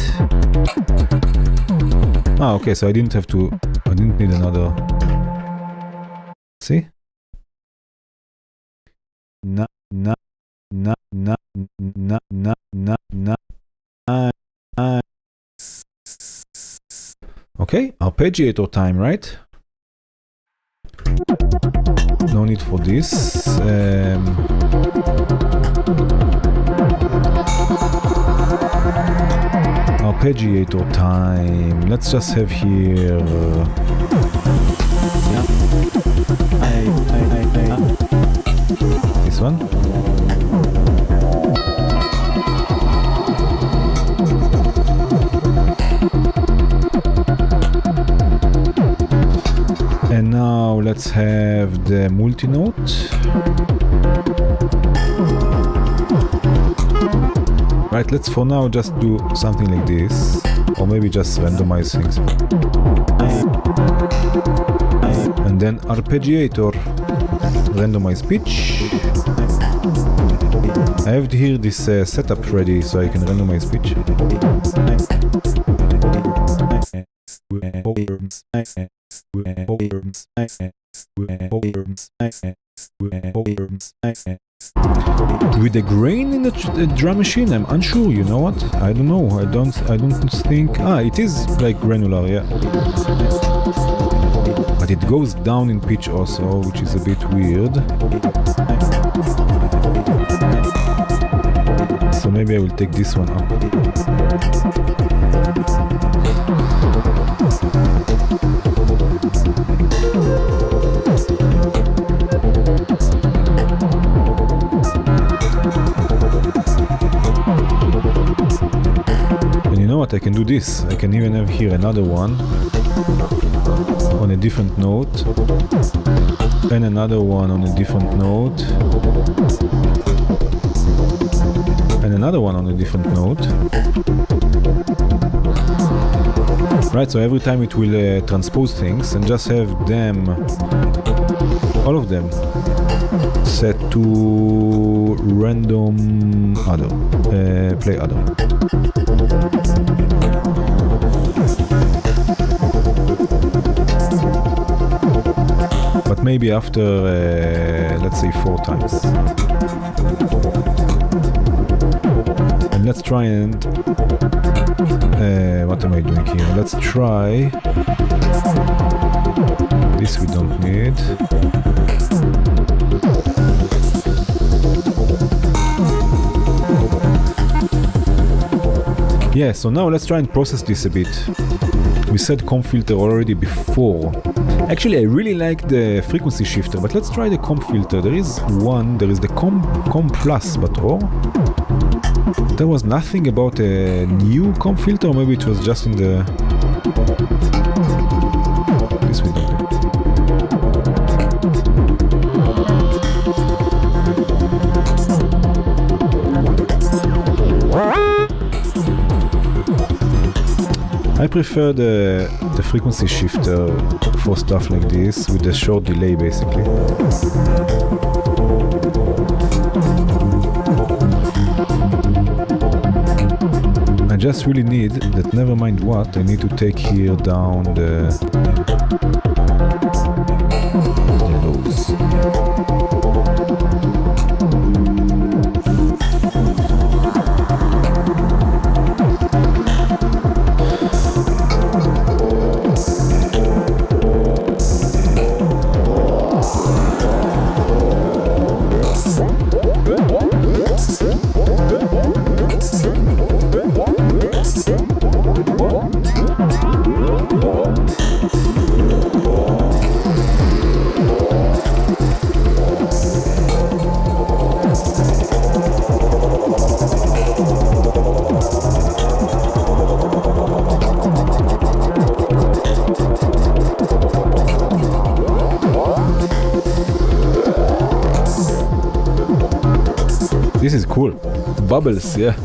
[SPEAKER 1] Okay, so I didn't need another. See? Okay, arpeggiator time, right? No need for this. Arpeggiator time. Let's just have here. This one. And now let's have the multi-note. Right, let's for now just do something like this, or maybe just randomize things. And then arpeggiator, randomize pitch. I have here this setup ready so I can randomize pitch. With the grain in the drum machine, I'm unsure. You know what? I don't know. I don't think. It is like granular, yeah. But it goes down in pitch also, which is a bit weird. So maybe I will take this one up. I can do this. I can even have here another one on a different note, and another one on a different note, and another one on a different note. Right, so every time it will transpose things and just have them, all of them, set to random other, play other. But maybe after, let's say 4 times. And let's try and, what am I doing here? Let's try, this we don't need. Yeah, so now let's try and process this a bit. We said comp filter already before. Actually, I really like the frequency shifter, but let's try the comp filter. There is the comp plus, but there was nothing about a new comp filter, or maybe it was just in the... This we don't do. I prefer the frequency shifter for stuff like this, with a short delay basically. I just really need that, never mind what, I need to take here down the lows. This is cool. Bubbles, yeah.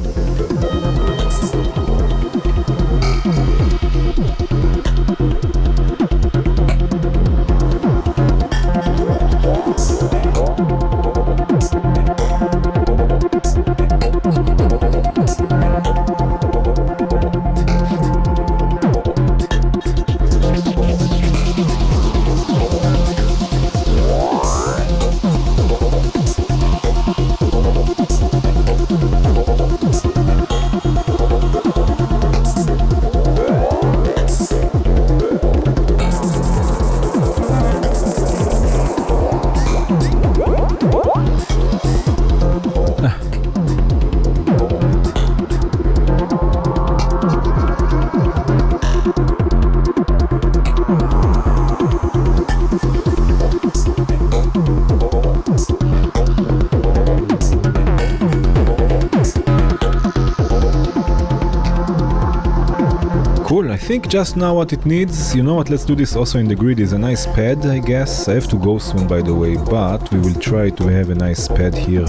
[SPEAKER 1] Cool, I think just now what it needs, you know what, let's do this also in the grid, is a nice pad, I guess. I have to go soon, by the way, but we will try to have a nice pad here.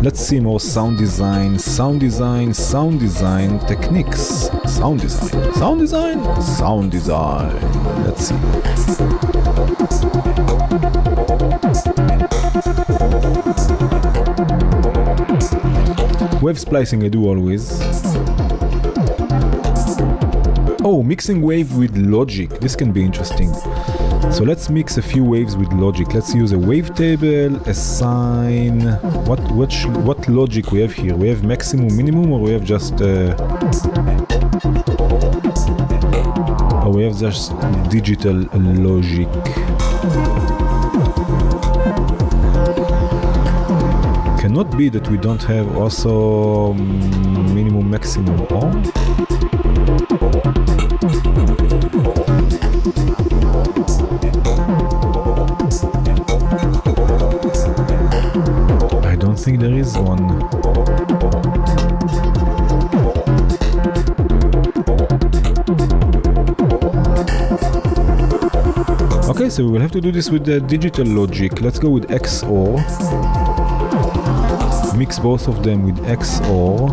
[SPEAKER 1] Let's see more sound design techniques. Sound design. Let's see. Wave splicing I do always. Oh, mixing wave with Logic. This can be interesting. So let's mix a few waves with Logic. Let's use a wavetable, assign. What logic we have here? We have maximum, minimum, or we have just digital logic. Cannot be that we don't have also minimum, maximum, or? I don't think there is one. Okay, so we will have to do this with the digital logic. Let's go with XOR. Mix both of them with XOR.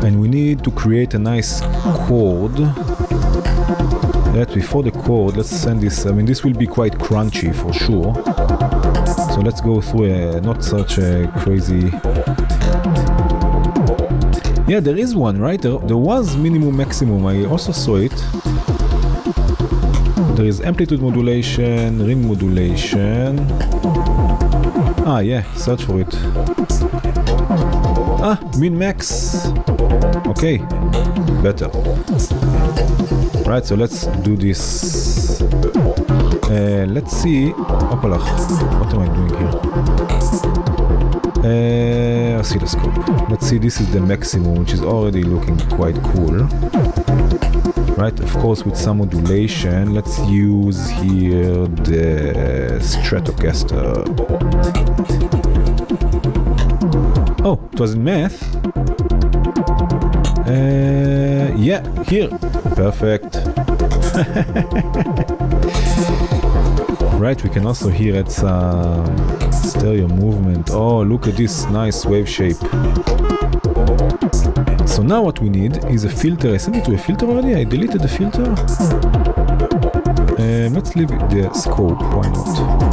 [SPEAKER 1] And we need to create a nice chord. That before the chord, let's send this. I mean, this will be quite crunchy for sure. So let's go through not such a crazy. Yeah, there is one, right? There was minimum, maximum. I also saw it. There is amplitude modulation, rim modulation. Ah, yeah, search for it. Ah, min max. Okay, better. Right, so let's do this. Let's see. Opalach, what am I doing Oscilloscope. Let's see, this is the maximum, which is already looking quite cool. Right, of course with some modulation. Let's use here the Stratocaster. Oh, it was in math? Yeah, here. Perfect. Right, we can also hear it some stereo movement. Oh, look at this nice wave shape. So now what we need is a filter. I sent it to a filter already. I deleted the filter. Let's leave the scope. Why not?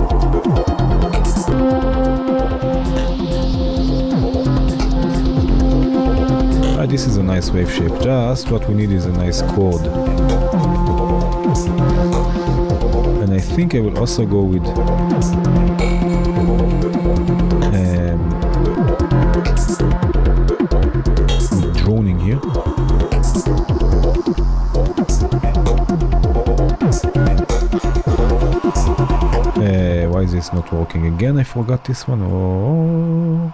[SPEAKER 1] This is a nice wave shape. Just what we need is a nice chord. And I think I will also go with droning here. Why is this not working again? I forgot this one. Oh.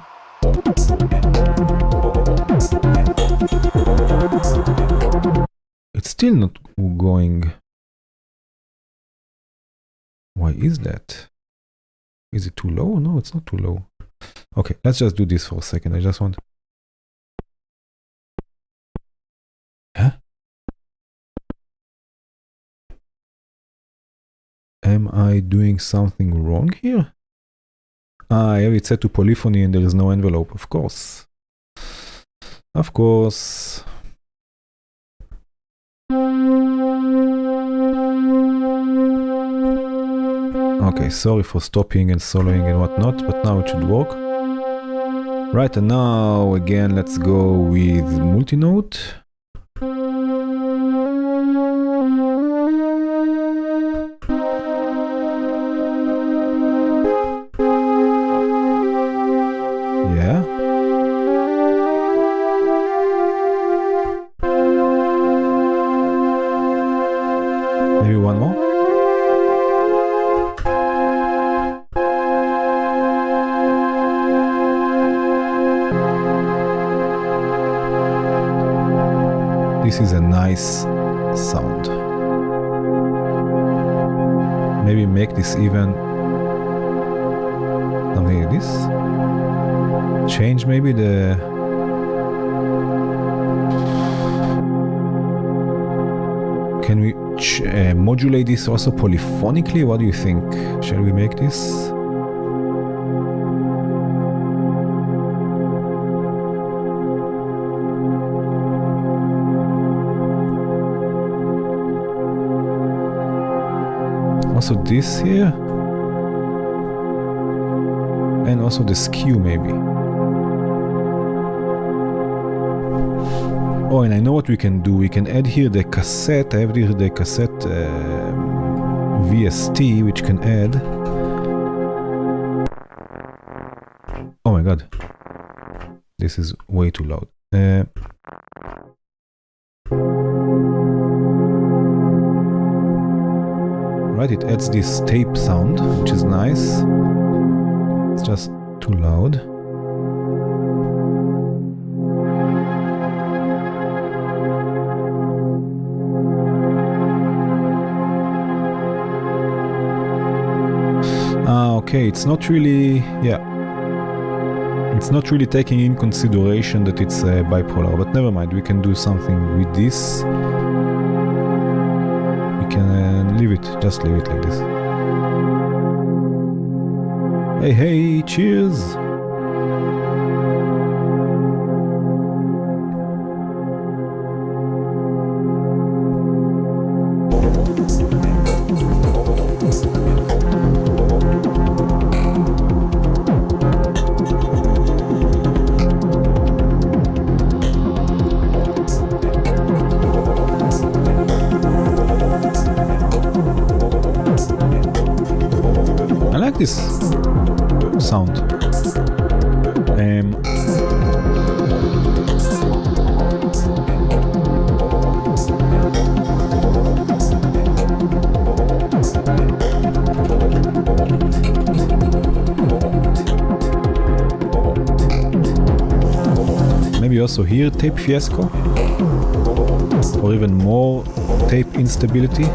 [SPEAKER 1] It's still not going. Why is that? Is it too low? No, it's not too low. Okay, let's just do this for a second. I just want... Huh? Am I doing something wrong here? I have it set to polyphony and there is no envelope, of course. Of course. Okay, sorry for stopping and soloing and whatnot, but now it should work. Right, and now again let's go with multi-note. Yeah. Maybe one more. This is a nice sound. Maybe make this even something like this. Change maybe the... Can we modulate this also polyphonically? What do you think? Shall we make this? Also this here, and also the skew maybe. Oh, and I know what we can do. We can add here the cassette. I have here the cassette VST, which can add. Oh my god, this is way too loud. Right, it adds this tape sound, which is nice. It's just too loud. Okay, it's not really, yeah. It's not really taking in consideration that it's bipolar, but never mind, we can do something with this. Can leave it, just leave it like this. Hey, hey, cheers! This sound. also here tape fiasco, or even more tape instability.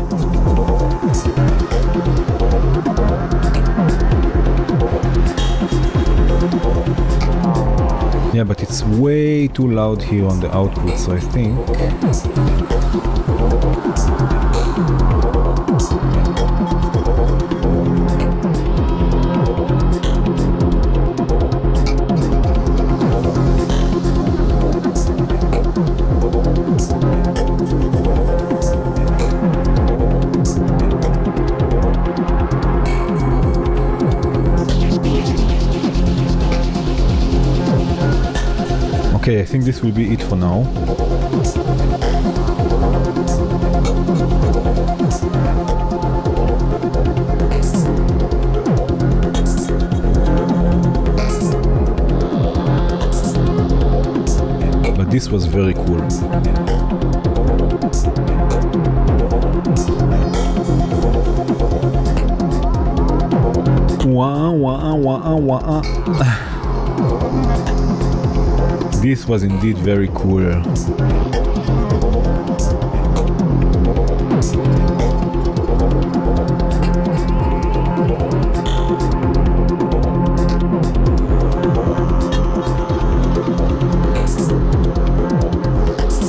[SPEAKER 1] Yeah, but it's way too loud here on the output, so I think okay, I think this will be it for now. But this was very cool. Wah, wah, wah, wah. This was indeed very cool.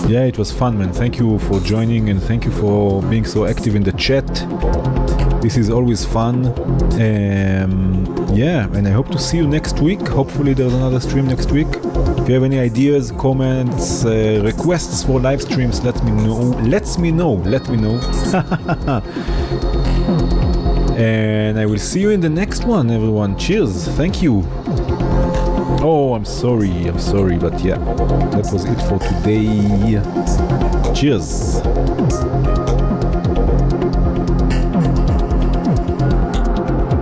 [SPEAKER 1] Yeah, it was fun, man. Thank you for joining and thank you for being so active in the chat. This is always fun. Yeah, and I hope to see you next week. Hopefully there's another stream next week. If you have any ideas, comments, requests for live streams, let me know. And I will see you in the next one, everyone. Cheers. Thank you. Oh, I'm sorry, but yeah, that was it for today. Cheers.